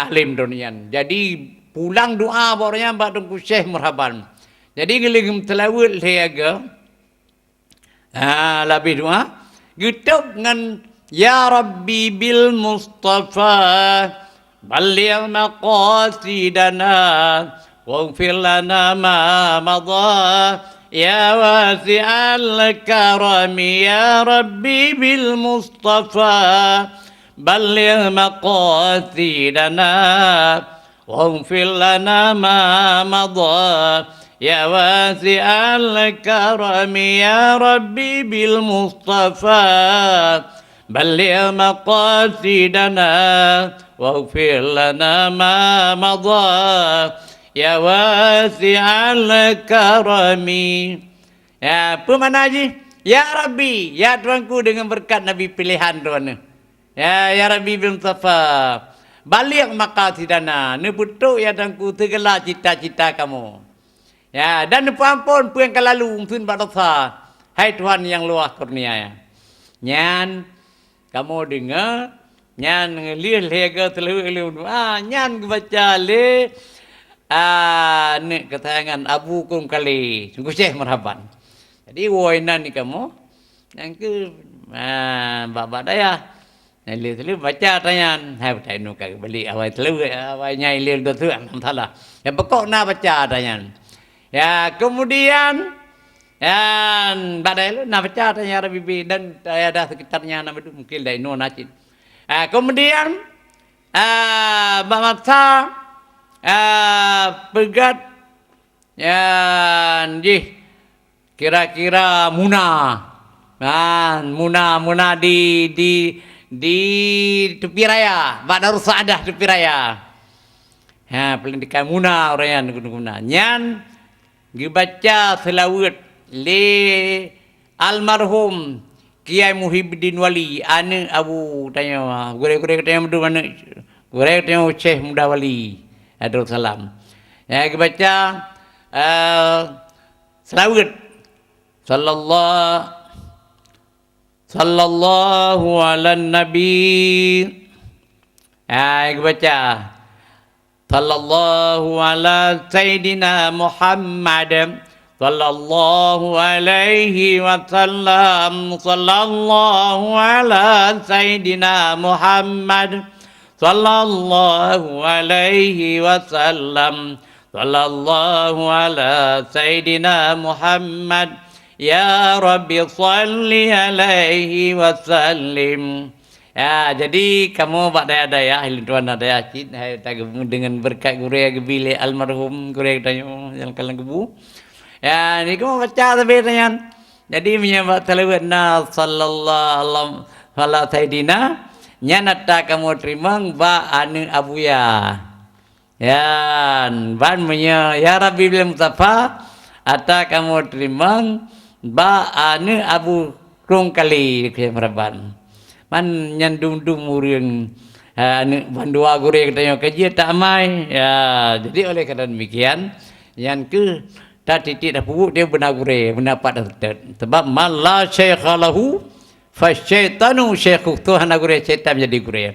alim donian jadi pulang doa bornya bak dengku Syekh Murhaban jadi geling telawut leaga lebih doa gitu dengan ya Rabbi bil Mustafa balligh maqasidana waghfir lana ma madha ya wasi'al karami ya Rabbi bil Mustafa balligh maqasidana waghfir lana ma madha ya wasi'al karami ya Rabbi bil Mustafa balligh maqasidana waghfir lana ma madha ya wasi'al karami ya apa makna ji ya Rabbi ya Tuanku dengan berkat Nabi pilihan Tuan ya Rabbi bil Mustafa balik maqasidana ni putuk ya Tuanku segala cita-cita kamu ya dan ampun yang kelalu mungkin dosa hai Tuhan yang luas kurnia ya nyan kamu dengar nyan ngelih lega telu nyan baca le ni keterangan Abu Kum Kali sungguh Syekh Marhaban jadi woinan ni kamu yang ke baba daya ngelih telu baca tanya hai baca nu ka beli awai telu awai nyai lil do tu am salah ya pokok na baca tanya ya kemudian dan badai lu na baca tanya Rabbi dan ada sekitarnya nama itu mungkin dari no nacit kemudian bangsa pegat yang kira-kira muna di tepi raya Badar Saadah tepi raya ya pelindikan muna orang yang guna nyan dibaca selawat le almarhum Kiai Muhyiddin Wali ane Abu tanya gure tanya mana Gurek tengok Syekh Mudawali Adul Salam. Yang baca selawat sallallahu ala nabi. Yang baca sallallahu ala sayyidina Muhammad sallallahu alaihi wasallam sallallahu ala sayyidina Muhammad sallallahu alaihi wasallam sallallahu ala sayyidina Muhammad ya Rabbi salli alaihi wasallim. Ya, jadi kamu Pak Daya hilin tuan Daya cit dengan berkat guru gebile almarhum guru tanya yang kalang gebu. Ya, ni kamu baca tapi tanya. Jadi menyebut salawatna sallallahu ala sayyidina nyanata kamu terima ba anu abuya. Ya, ban punya ya Rabbi bil Mustafa ata kamu terima ba anu abu krung kali ke meraban. Man nyandung-dung urang anu bandua gure katanya kerja tak mai. Ya, jadi oleh kerana demikian yang ke tak titik dah pupuk dia benar gure mendapat dah sebab malla syaikhalahu fasyaitanu syaikhu Tuhan gure syaitan menjadi gure.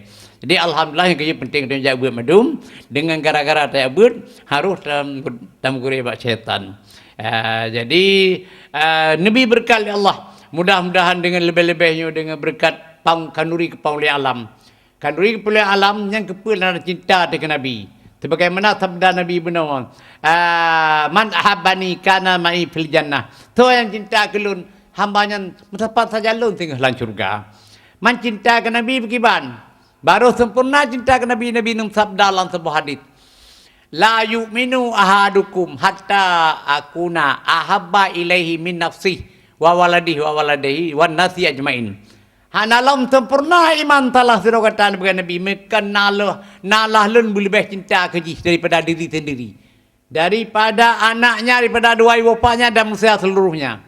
Jadi alhamdulillah yang kerja penting kita jaga buat madum dengan gara-gara tak buat harus dalam gure bak syaitan. Jadi Nabi berkat Allah mudah-mudahan dengan lebih-lebihnya dengan berkat pang kanuri ke pauli alam. Kanuri ke pauli alam yang kepala cinta dengan Nabi. Sebagaimana sabda Nabi benar, man ahabbani kana ma'i fil jannah. Tu yang cinta kelun hambanya mendapat saja lun tinggal dalam surga. Man cinta ke Nabi begiban. Baru sempurna cinta ke Nabi. Nabi nam sabda dalam sebuah hadis. La yu'minu ahadukum hatta akuna ahabba ilaihi min nafsihi wa waladihi wa nasi ajmain. Hanalam sempurna iman talah sira kata Nabi mekan nalah lun lebih cinta keji daripada diri sendiri. Daripada anaknya, daripada dua ibu bapanya dan manusia seluruhnya.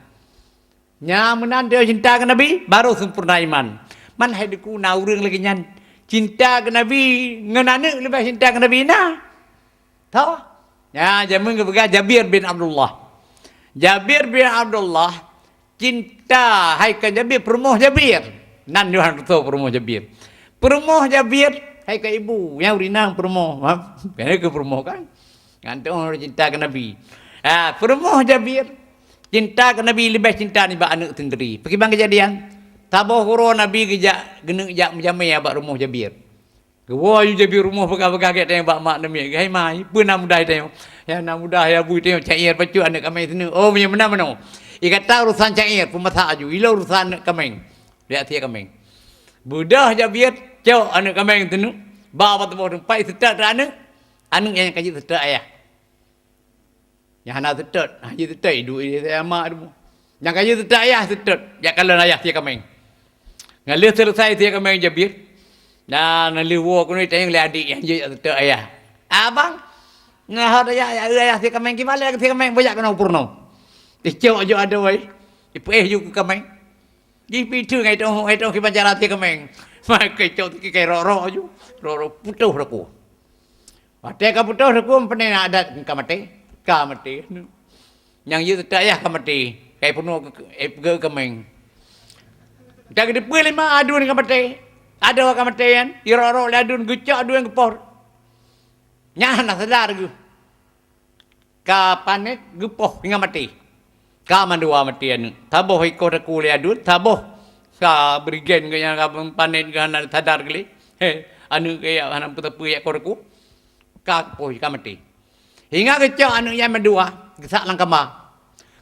Nya menan dia cinta ke Nabi baru sempurna iman. Man hadiku na urang lagi nyan cinta ke Nabi ngenana lebih cinta ke Nabi na. Tahu? Ya, jamun ke Jabir bin Abdullah. Jabir bin Abdullah cinta hai ke Jabir permoh Jabir. Nan Johan tahu permoh Jabir. Permoh Jabir hai ke ibu yang urinang permoh. Kena ke permoh kan? Gantung orang cinta ke Nabi. Permoh Jabir cinta ke Nabi lebih cinta ni bak anak sendiri. Pergi bang kejadian. Taboh kuro Nabi kejak gena kejak menjamai abak rumah Jabir. Gua you Jabir rumah pegang-pegang kat tengok bak mak Nabi. Hai mai, pernah mudah tengok. Ya nak mudah ya bu tengok cair pacu anak kami sini. Oh punya mana. Ia kata urusan cair pemasak aju. Ila urusan anak kami. Dia tia kami. Budah Jabir cok anak kami sini. Bawa tempat tempat setat anak. Anak yang kaji setat ayah. Yang anak setat, haji setat hidup dia mak tu. Yang kaji setat ayah setat. Ya kalau ayah tia kami. Ngalir selesai tia kami Jabir. Dan liwo aku ni tanya le adik yang je setat ayah. Abang ngahar ayah tia kami gimana tia kami banyak kena purno. Cok jo ada wei. Ipeh ju kami. Di pitu ngai tong ki bancara tia kami. Mai ke cok ki roro ju. Roro putuh aku. Wate ka putuh aku pene adat kamate. Kamate. Yang ye setat ayah kamate. Kai puno ke kami. Dak de pui lima adun kamate. Ada orang matian, iroro ladun gucak dua yang kepor. Nyah nak sedar gu. Kapanet gupoh hingga mati. Kaman dua matian. Taboh ikut aku ladun, taboh ka berigen ke yang kapang panet ke anak sadar kali. Anu ke anak putar pui ikut aku. Ka poh ka mati. Hingga gucak anu yang dua, gesak langkama.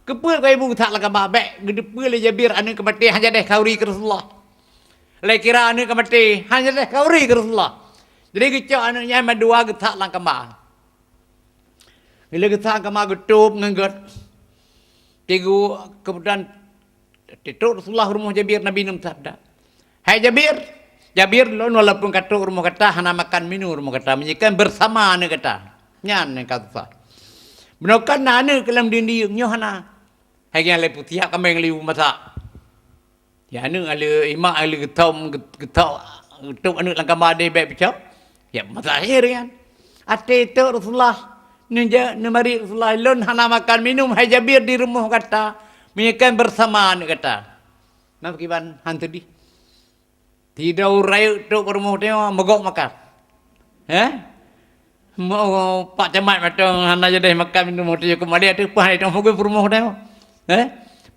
Kepul ke ibu gesak langkama bek gedepul le Jabir anu kemati hanya deh kauri ke Rasulullah. Lai kira anu kemati hanya deh kauri ke Rasulullah. Jadi kecok anu yang dua getak lang kemah. Bila getak kemah getup ngengget. Tigu kemudian tituk Rasulullah rumah Jabir Nabi nam sabda. Hai Jabir, Jabir lon walaupun katuk rumah kata hana makan minum rumah kata menyikan bersama anu kata. Nyan yang kata. Benokan anu kelam dindi nyo hana. Hai yang le putih kami liu masak. Ya anu ala imak ala getom getok getok anu lang kamar de baik pecah. Ya mutakhir kan. Ate itu Rasulullah. Mari Rasulullah lon hana makan minum hai Jabir di rumah kata. Menyekan bersamaan kata. Nak kiban hantu di. Tidak urai tu rumah dia megok makan. Mau Pak Camat macam hana jadi makan minum dia kembali ada apa itu mau ke rumah dia.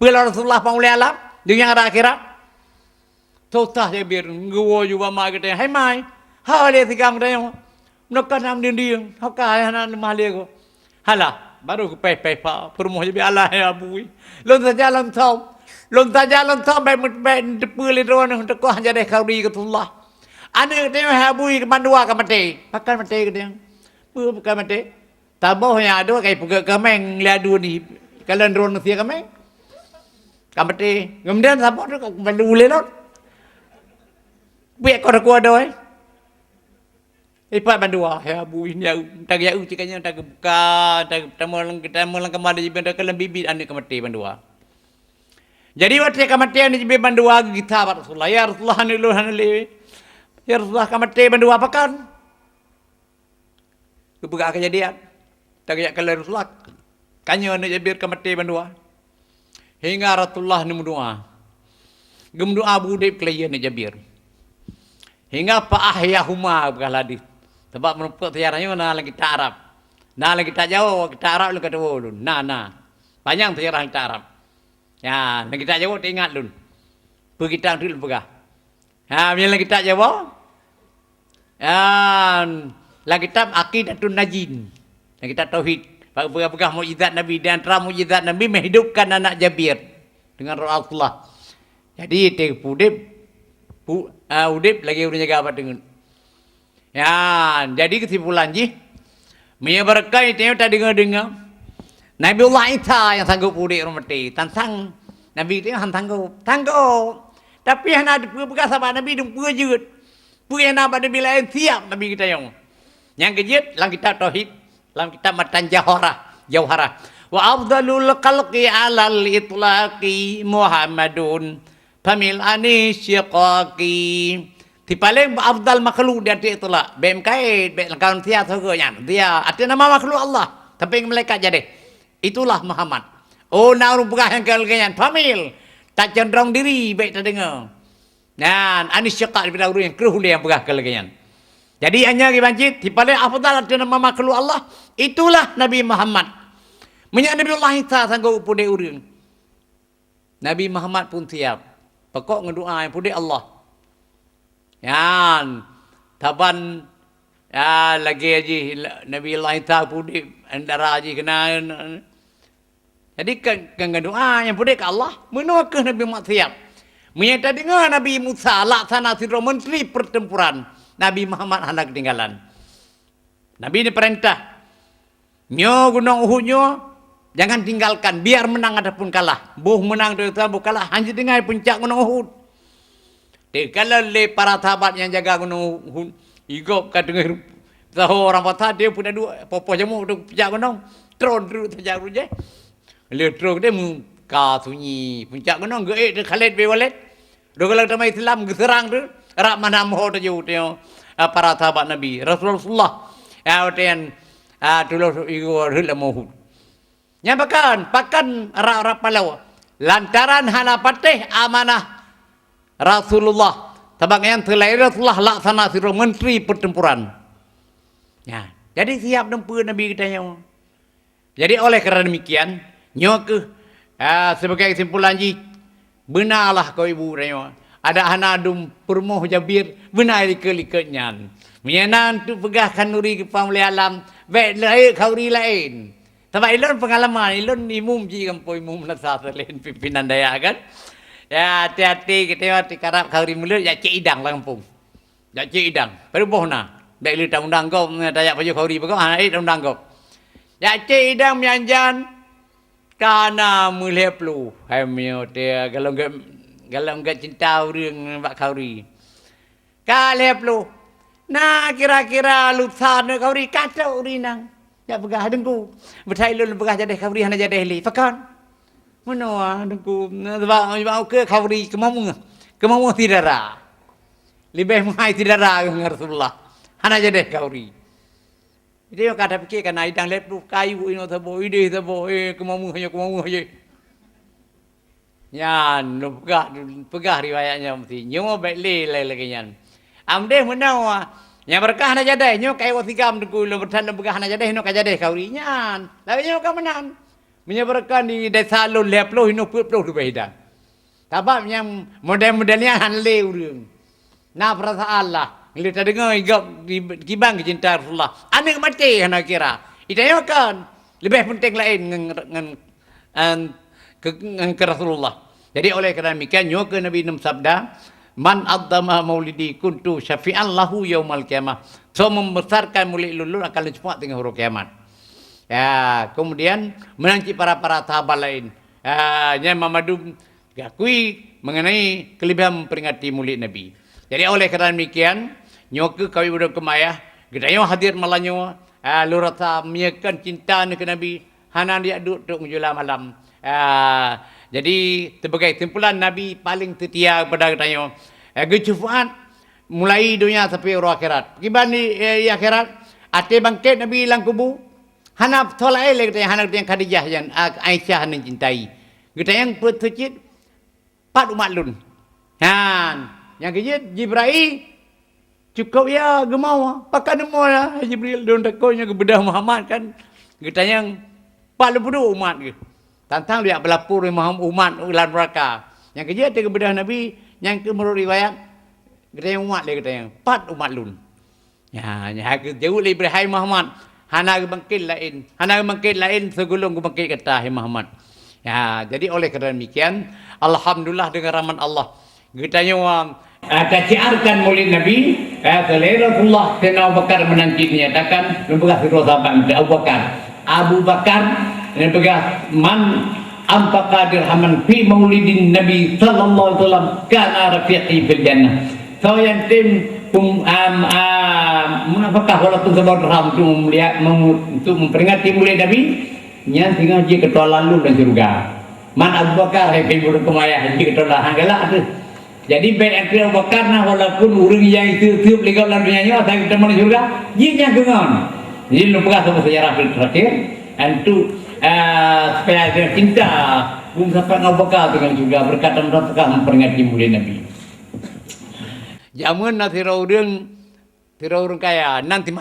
Bila Rasulullah panggil alam dunia akhirat. Tosah Jabir gua juga mai kata, "Hai mai, hal dia tikam dia." Nak nam dia, hak kaya nak malih ko. Halah, baru ke pe pa, permoh je Allah ya bui. Lon saja lon thau baik depu le ron untuk kau jadi khauri ke Allah. Ane dia ha bui ke mandua ke mati. Pakan mati ke dia. Pakan mati. Taboh yang ada kai puga kameng liadu ni. Kalau ron sia kameng. Kamati. Kemudian sabot tu bandu le lon. Biak kau ada Ipat bandua ya bu ini tak ya cikanya tak buka tak kita mulang kemana je benda kalau bibit ane kemati bandua. Jadi waktu kematian ni je bandua kita Rasulullah ya Rasulullah hanile ya Rasulullah kemati bandua apa kan? Kebuka kejadian. Tak ya kalau Rasulullah kanyo ni je bir kemati bandua. Hingga Rasulullah ni mendoa. Gemdoa budip klien ni Jabir. Hingga pa ahyahuma berkaladi. Sebab menumpuk sejarahnya na lagi kita Arab. Na lagi kita Jawa, kita Arab lu kata ulun. Nah. Panjang sejarah kita Arab. Ya, lagi kita Jawa ingat lun. Pergi kita dulu pegah. Ha, bila kita Jawa. Lagi kita Aqidatun Najin. Lagi kita tauhid. Pegah mukjizat Nabi dan antara mukjizat Nabi menghidupkan anak Jabir dengan Rasulullah. Jadi udip lagi udah jaga apa dengan. Ya, jadi kesimpulan ji, Mia berkah itu tadi dengar. Nabiullah Isa yang sanggup udik rumati, tantang Nabi itu han sanggup. Tapi hana ada bekas sama Nabi dum pujud. Punya nama Nabi lain siap Nabi kita yang. Yang kejut lang kita tauhid, lang kita matan jauhara. Wa afdalul khalqi 'alal itlaqi Muhammadun famil anisyiqaqi. Di paling afdal makhluk dia itulah. BMKI, kawan dia soganya. Dia artinya nama makhluk Allah. Tapi malaikat jadi. Itulah Muhammad. Oh, nak bukan yang kelalaian. Famil. Tak cenderung diri. Baik tak dengar. Dan anis syakak daripada orang yang keruhuli yang bukan kelalaian. Jadi hanya dibanjit. Di paling afdal artinya nama makhluk Allah. Itulah Nabi Muhammad. Menyak Nabi Allah Isa sanggup pudai orang. Nabi Muhammad pun siap. Pokok ngedoa yang pudai Allah. Yan, taban ya lagi aja Nabi Allah Isa pudi antara aja kena. Jadi kan doa yang pudi ke Allah menua ke Nabi Muhammad siap. Menyata dengar Nabi Musa laksana sira menteri pertempuran. Nabi Muhammad hendak ketinggalan. Nabi ini perintah. Nyo gunung Uhud nyo jangan tinggalkan biar menang ataupun kalah. Buh menang ataupun kalah hanya dengar puncak gunung Uhud. Kalau le para sahabat yang jaga gunung Uhud, igop kat dengar tahu orang patah dia punya dua popo jamu tu puncak gunung, tron dulu saja ruje. Le tron dia muka sunyi puncak gunung geek dia Khalid bin Walid. Dua kalau sama Islam geserang tu, rak mana moh tu jauh para sahabat Nabi Rasulullah. Ya utian dulu igop rela Uhud. Yang pakan rak palau. Lantaran hana patih amanah Rasulullah. Sebab yang terlahir Rasulullah laksana sira menteri pertempuran. Ya, jadi siap nempu Nabi kita yang. Jadi oleh kerana demikian, nyoke sebagai kesimpulan ji, benarlah kau ibu raya. Ada hanadum permoh Jabir, benar likatnya. Menyenan tu pegahkan nuri ke pamuli alam, baik lain khauri lain. Sebab ilon pengalaman, ilon imum ji kampung imum nasa selain pimpinan daya kan. Ya hati-hati kita karap khauri mulut ya cik idang lah kampung. Ya cik idang. Perubuh na. Baik lu undang kau dayak baju khauri pekau anak undang kau. Ya cik idang mianjan kana mulai pelu. Hai mio dia kalau enggak cinta orang bak khauri. Kale pelu. Nah kira-kira lu sana khauri kacau urinang. Ya begah dengku. Betai lu begah jadi khauri hana jadi li. Fakan. Mana dengku sebab ke khauri kemamu tidara. Lebih menghai tidara dengan Rasulullah. Hana jadi kauri. Dia kata fikir kan idang lep tu kayu ino tabo ide tabo kemamu aja. Yan lu pegah riwayatnya mesti. Nyo baik le lagi yan. Amdeh menawa yang berkah na jadi nyo kai wasigam tu lu bertan pegah na jadi no ka jadi kauri nyan. Lawi nyo ka menan. Menyebarkan di desa lu lep lu ino pup lu tu behidan. Sebab yang model-modelnya hanle urang. Na perasa Allah. Bila tak dengar igap kibang cinta Rasulullah. Anak mati hana kira. Itu kan lebih penting lain dengan ke Rasulullah. Jadi oleh kerana demikian nyoke Nabi Nam sabda, man addama maulidi kuntu syafi'an lahu yaumal qiyamah. So membesarkan maulid lulur akan cepat dengan huruf kiamat. Ya, kemudian menanti para sahabat lain. Yang Mamadu akui mengenai kelebihan memperingati maulid Nabi. Jadi oleh kerana demikian, nyoke kami budak kemayah, kita yang hadir malanyo, lu rasa miakan cinta ke Nabi, hana dia duduk menjual malam. Jadi sebagai simpulan Nabi paling setia kepada kita yang kecuali mulai dunia sampai roh akhirat. Kiban di akhirat, ate bangkit Nabi ilang kubu, hana tolak elek kita yang hana yang Khadijah yang Aisyah yang cintai. Kita yang bersucit, pat umat lun. Yang kejut Jibril cukup ya gemau pakai nemo lah Jibril don takonya ke bedah Muhammad kan kita yang paling bodoh umat ke tantang dia berlapor Muhammad umat ulan mereka yang kejut ke bedah Nabi yang ke menurut riwayat kita yang umat dia kita yang pat umat lun ya jauh lebih hai Muhammad hana bangkit lain segulung bangkit kata hai Muhammad ya jadi oleh kerana demikian alhamdulillah dengan rahmat Allah kita yang siarkan maulid Nabi Rasulullah dan Abu Bakar menanti menyatakan membegah firman sahabat Abu Bakar dan begah man ampaka dirhaman fi maulidin Nabi sallallahu alaihi wasallam kana rafiqi fil jannah. So yang tim menapakah walaupun sebuah dirham untuk memperingati maulid Nabi nya tinggal dia ketua lalu dan surga. Man Abu Bakar hai pemburu kemaya dia ketua hanggalah tu. Jadi baik Abu Bakar nah walaupun orang yang itu tiup legal dalam dunia saya kita mana surga, dia yang gengon. Jadi lupa sama sejarah terakhir, itu supaya dia cinta, bung sampai Abu Bakar dengan surga berkata mereka memperingati maulid Nabi. Jamun nak tirau orang kaya nanti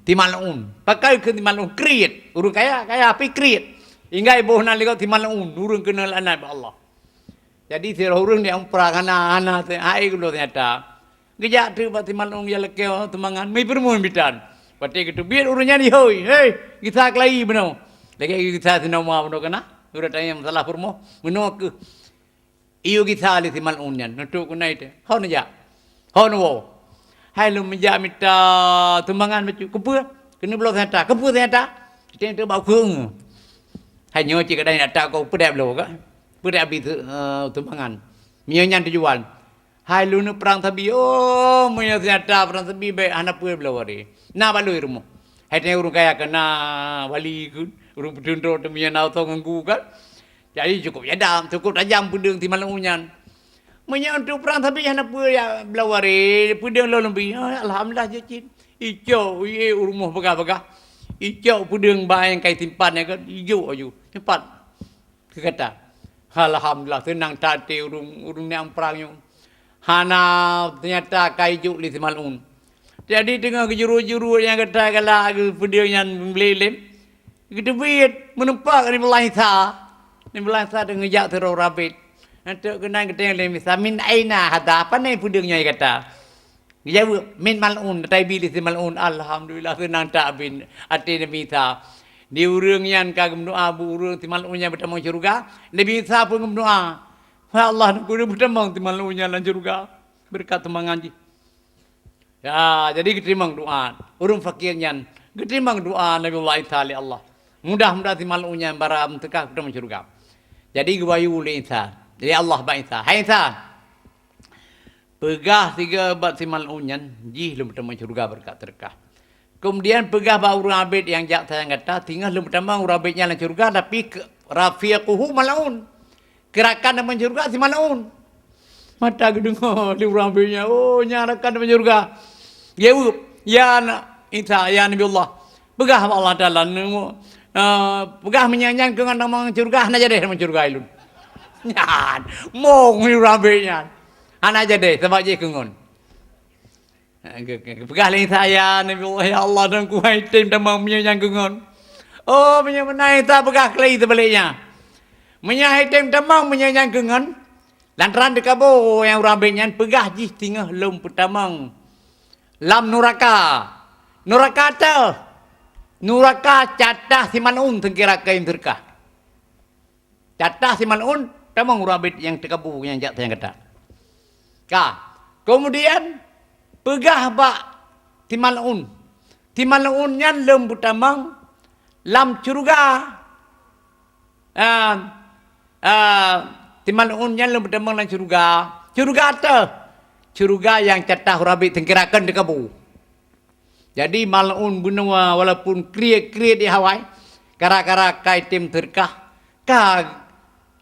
timalun, pakai ke timalun create, orang kaya api create, hingga ibu nak lihat timalun, orang kenal anak Allah. Jadi si orang dia umprak anak-anak ai kulo ternyata. Gejak tu bati malung ya lekeo temangan mai permun bidan. Pati gitu biar urunnya ni hoi. Hei, kita kelai beno. Lagi kita sinoma beno kana. Ura tanya masalah permo. Beno ke. Iyo kita ali si malungnya. Nutuk kunai te. Hau naja. Hau no. Hai lu menja mita temangan macu kepu. Kena belok ternyata. Kepu ternyata. Kita tu bau keung. Hai nyo cik kadang tak kau pedap lo ka. Pada habis tumpangan. Mianyan tujuan. Hai lu nu perang tabi. Oh, punya ternyata perang tabi baik anak puai belawari. Na balu irmu. Hai tanya urung kaya kena wali ku. Urung pedunduk tu mian auto nganggu kan. Jadi cukup yadam, cukup tajam pudung ti malam unyan. Punya untuk perang tabi anak puai belawari. Pudung lo lebih. Alhamdulillah jecin. Ijo, urung moh begah-begah. Ijo pudung bayang kai timpan ya kan. Ijo aju. Tempat. Kata. Alhamdulillah tenang tadi urung yang perang hana ternyata kaiju li malun. Jadi dengan kejuru-juru yang kata kala video yang melelem kita biat menempak ni belangsa dengan jak teror rabit. Nanti kena kita yang lemis min aina hada apa ni pudungnya kata. Dia min malun tapi li malun alhamdulillah tenang tak bin ati Nabi Isa. Di urang yang kagum doa bu urang timalunya bertemu surga. Nabi Isa pun berdoa. Ya Allah nak kudu bertemu timalunya lan surga. Berkat temangan. Ya, jadi ketimang doa. Urang fakirnya ketimang doa Nabi Isa li Allah. Mudah-mudahan timalunya baram tekah bertemu surga. Jadi gewayu li Isa. Jadi Allah ba Isa. Hai Isa. Pegah tiga bat timalunya jih lu bertemu surga berkat terkah. Kemudian pegah bau orang abid yang jak saya kata tinggal lebih tambah orang abidnya dalam syurga tapi rafiquhu malaun. Gerakan dalam syurga si malaun. Mata gedung di orang abidnya oh nyarakan dalam syurga. Dia Ya Isa, ya Nabi Allah. Pegah Allah Ta'ala. Pegah menyanyian dengan nama curga. Hana jadi nama curga ilun. Nyan. Mong ni rabenya. Hana jadi sebab je kengon. Pegah lain saya Nabi Allah. Ya Allah dan ku haitim nama menyanyian kengon. Oh menyanyian Isa pegah kelai sebaliknya. Menyanyian tamang menyanyian kengon. Lantaran dekabo yang rabenya pegah jih tingah lum putamang. Lam nuraka. Nuraka tu. Nuraka catah si malun tengkira kain terkah. Catah si malun tamang urabit yang terkabu yang jatuh yang kata. Kemudian pegah bak si malun. Si malunnya lem putamang lam curuga. Si malunnya lem putamang lam curuga. Curuga tu. Curuga yang catah urabit tengkirakan terkabu. Jadi malun bunua walaupun kriat di Hawaii. Kara-kara kaitim terkah.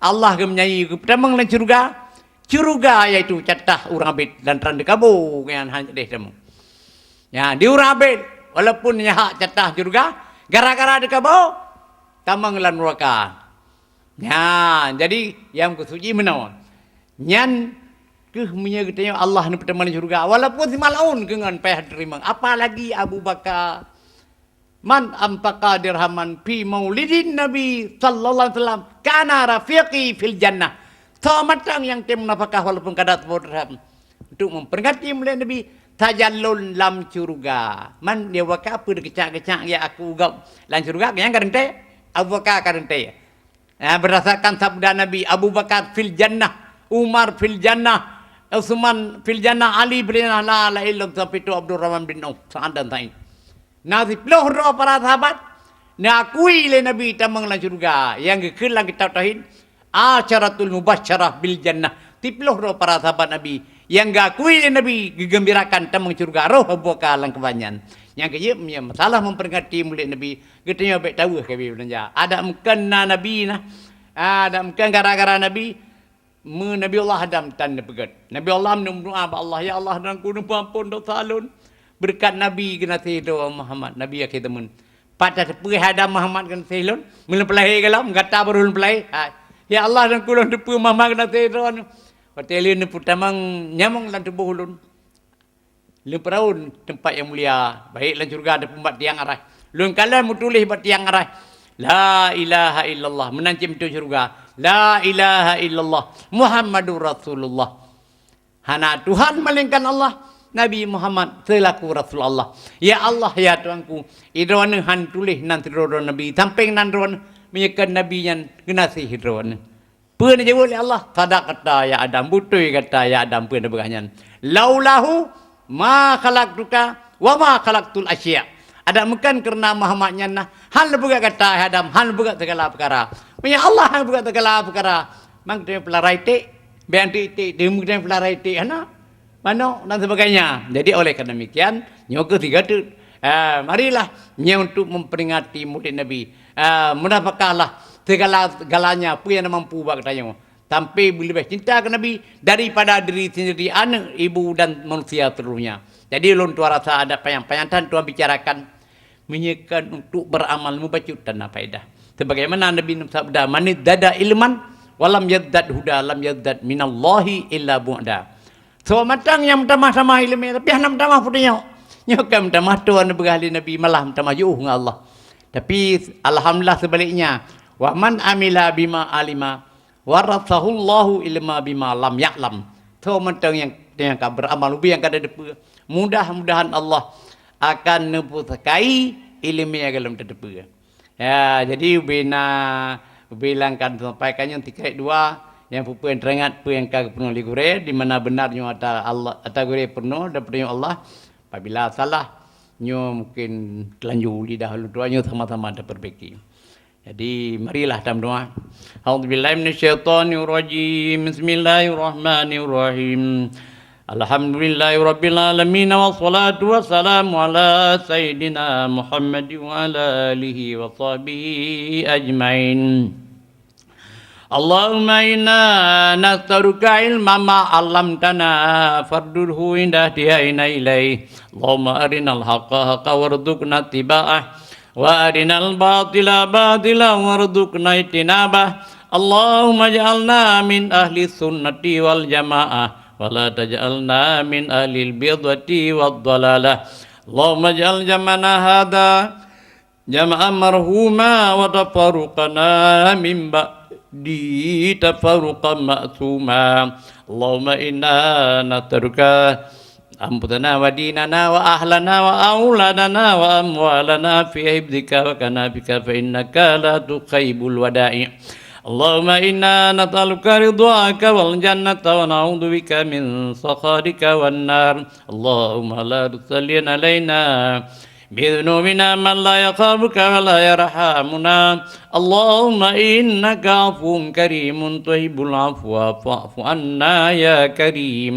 Allah ke menyanyi ke pertama dan curuga. Curuga iaitu catah urabit dan terang terkabu. Yang hanya deh temu. Ya, di urabit. Walaupun ya hak catah curuga. Gara-gara terkabu. Tamang lan neraka. Ya, jadi yang kusuci menawan. Nyan menyertai Allah ni pertama di syurga. Walaupun si malun dengan payah terima. Apalagi Abu Bakar. Man ampaka dirhaman fi maulidin Nabi sallallahu alaihi wasallam. Kana rafiqi fil jannah. Sematang yang tim nafkah walaupun kadar dirham. Untuk memperingati mulia Nabi. Tajallul lam syurga. Man dia wakar apa dia kecak-kecak ya aku ugap. Lam syurga yang karentai. Abu Bakar karentai. Berdasarkan sabda Nabi. Abu Bakar fil jannah. Umar fil jannah. Utsman fil jannah, Ali bin la ilaha illallah itu Abdurrahman bin Auf dan lain. Nasi peluh roh para sahabat nakui le Nabi tamang la surga yang kekelang kita tauhid asyaratul mubasyarah bil jannah. Tipluh roh para sahabat Nabi yang gakui le Nabi gegembirakan tamang surga roh buka lang kebanyan. Yang kaya masalah memperingati mulia Nabi katanya baik tahu kami belanja. Ada mengkena Nabi nah. Ada mengkena gara-gara Nabi Nabi Allah Adam tanda pegat. Nabi Allah mendoa Allah ya Allah dan ku ampun dosa alun. Berkat Nabi kena doa Muhammad Nabi akhir temun. Pada tepi Adam Muhammad kena selon, mula pelai galam gata baru pelai. Ya Allah dan ku tepi Muhammad kena doa. Hotelin putamang nyamong lan tubuh ulun. Leperaun tempat yang mulia. Baiklah surga ada pembat tiang arah. Lun kala mutulih bat tiang arah. La ilaha illallah menancim tu surga. La ilaha illallah Muhammadur Rasulullah. Hana Tuhan malingkan Allah Nabi Muhammad selaku Rasulullah. Ya Allah ya Tuhanku. Idroan han tulih nan tidroan Nabi samping nan droan menyekan Nabi yang genasi hidroan. Pun je boleh Allah sadaq kata ya Adam butui kata ya Adam pun berganyan. Laulahu ma khalaqtuka wa ma khalaqtul asya'. Ada bukan kerana Muhammadnya nah hal buka kata Adam hal buka segala perkara. Punya Allah hal buka segala perkara. Mang dia pelarai tik, banti tik, dia mungkin pelarai tik ana. Mana dan sebagainya. Jadi oleh kerana demikian, nyoga tiga tu marilah untuk memperingati Maulid Nabi. Mendapatkanlah segala-galanya apa yang mampu buat katanya. Sampai lebih cinta ke Nabi daripada diri sendiri, anak, ibu dan manusia seluruhnya. Jadi ulun tua rasa ada payang-payantan Tuhan bicarakan menyekan untuk beramal mubacut dan faedah. Sebagaimana Nabi sabda, "Manid dada ilman walam yazdad huda lam yazdad minallahi illa bu'da." So matang yang tamah-tamah ilmu tapi hanam tamah putihnya. Nyokam tamah Tuhan bergali Nabi malah tamah jauh dengan Allah. Tapi alhamdulillah sebaliknya, wa man amila bima alima warathahullahu ilma bima lam ya'lam. So matang yang beramal lebih yang kada depa. Mudah-mudahan Allah akan nepusakai ilmu yang dalam terdepa. Ya, jadi bilangkan sampaikannya tikai dua yang pupuan teringat pu yang kagak penuh ligure di mana benarnya ada Allah atau gure penuh dan penuh Allah. Apabila salah nyo mungkin telanjur di dahulu doanya sama-sama diperbaiki. Jadi marilah dalam doa. A'udzubillahi minasyaitonirrajim. Bismillahirrahmanirrahim. Alhamdulillahirabbil alamin wassalatu wassalamu ala sayyidina Muhammad wa ala alihi wa sahbihi ajmain. اللهم إنا نسألك علما ما علمتنا فردده عند احتياجنا إليه اللهم أرنا الحق حقا وارزقنا اتباعه وأرنا الباطل باطلا وارزقنا اجتنابه اللهم اجعلنا من أهل السنة والجماعة ولا تجعلنا من أهل البيضة والضلالة اللهم اجعل جمعنا هذا جمعا مرحوما وتفرقنا من بعده تفرقا مأثوما اللهم إنا نترك أنفسنا وديننا وأهلنا وأولادنا وأموالنا في حفظك وكنافك فإنك لا تخيب الودائع اللهم إنا نسألك رضاك والجنة ونعوذ بك من سخطك والنار اللهم لا تسلط علينا بذنوبنا من لا يخافك ولا يرحمنا اللهم إنك عفو كريم تحب العفو فاعف عنا يا كريم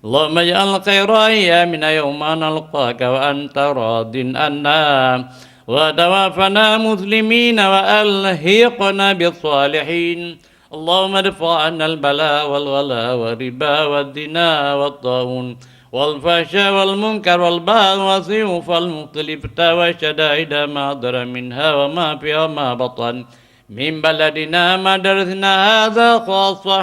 اللهم اجعل خير أيامنا يوم نلقاك وأنت راض عنا وتوفنا مسلمين وألحقنا بالصالحين اللهم ادفع عنا البلاء والغلاء والربا والزنا والطاعون والفحشاء والمنكر والبغي والسيوف المختلفة والشدائد ما ضر منها وما فيها ما بطن من بلدنا مدرسنا هذا خاصة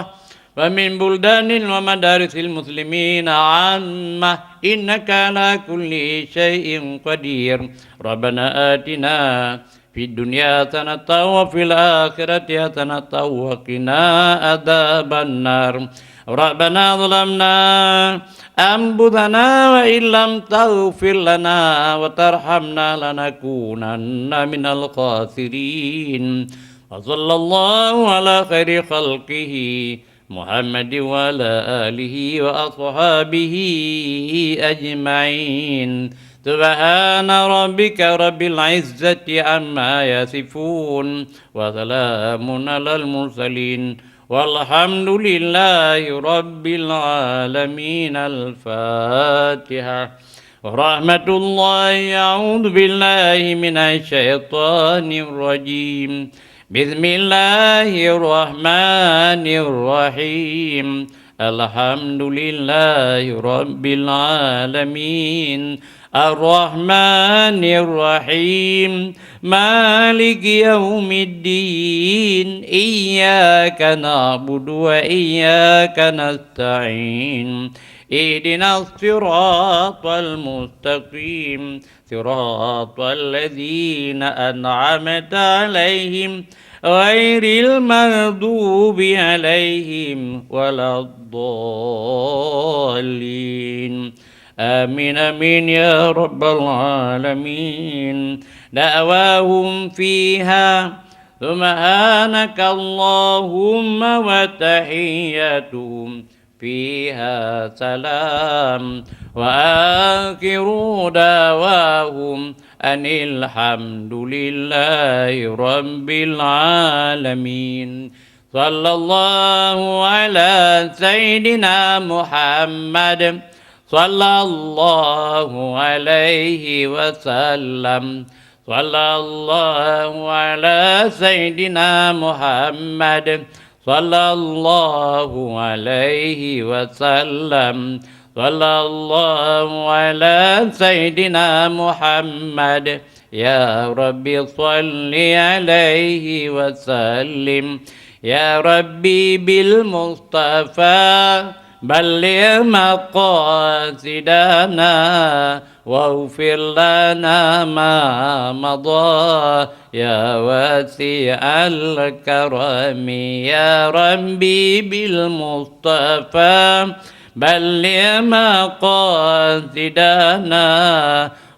ومن بلدان ومدارس المسلمين عامة إنك على كل شيء قدير ربنا آتنا في الدنيا حسنة وفي الآخرة حسنة وقنا عذاب النار ربنا ظلمنا أنفسنا وإن لم تغفر لنا وترحمنا لنكونن من الخاسرين وصلى الله على خير خلقه محمد وعلى آله وأصحابه أجمعين سبحان ربك رب العزة عما يصفون وسلام على المرسلين والحمد لله رب العالمين الفاتحة ورحمة الله أعوذ بالله من الشيطان الرجيم بسم الله الرحمن الرحيم الحمد لله رب العالمين الرحمن الرحيم مالك يوم الدين إياك نعبد وإياك نستعين اهدنا الصراط المستقيم صراط الذين أنعمت عليهم غير المغضوب عليهم ولا الضالين آمين آمين يا رب العالمين دعواهم فيها سبحانك اللهم وتحياتهم فيها سلام وآخر دعواهم أن الحمد لله رب العالمين صلى الله على سيدنا محمد صلى الله عليه وسلم صلى الله على سيدنا محمد صلى الله عليه وسلم صلى الله على سيدنا محمد يا ربي صل عليه وسلم يا ربي بالمصطفى بلغ مقاصدنا واغفر لنا ما مضى يا واسع الكرم يا ربي بالمصطفى بلغ مقاصدنا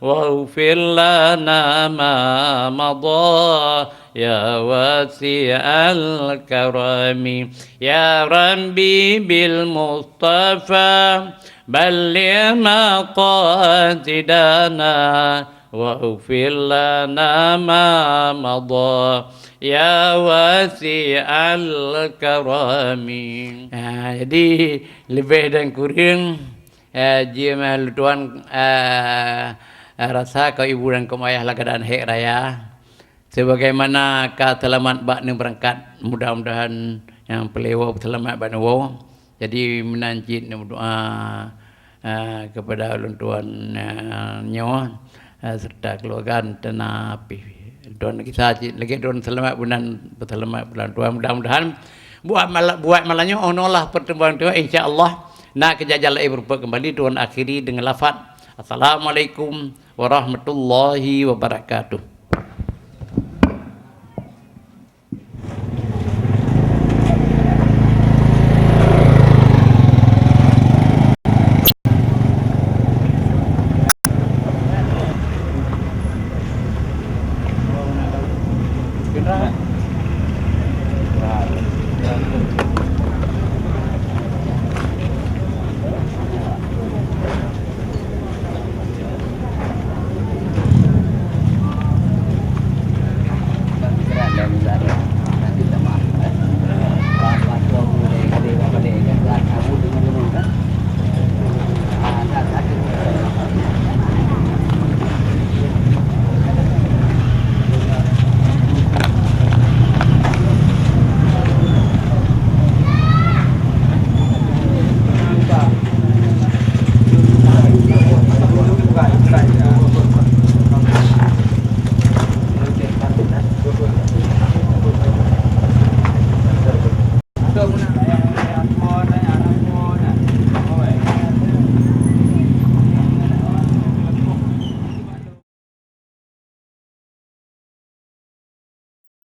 واغفر لنا ما مضى يا واسع الكرم يا ربي بالمصطفى بلغ مقاصدنا واغفر لنا ما مضى يا واسع الكرم. Jadi lebih dan kurang jika tuan rasa kau ibu dan kau ayah lah keadaan hari raya sebagaimana kau selamat bak ni berangkat mudah-mudahan yang pelewa selamat banawa. Jadi menanjit berdoa kepada ulun tuan nyawa serta keluarga tanah api. Don kisah lagi don selamat bulan tuan, mudah-mudahan buat malahnya onolah pertemuan tu insya-Allah nak kejajal berupa kembali tuan akhiri dengan lafaz Assalamualaikum warahmatullahi wabarakatuh.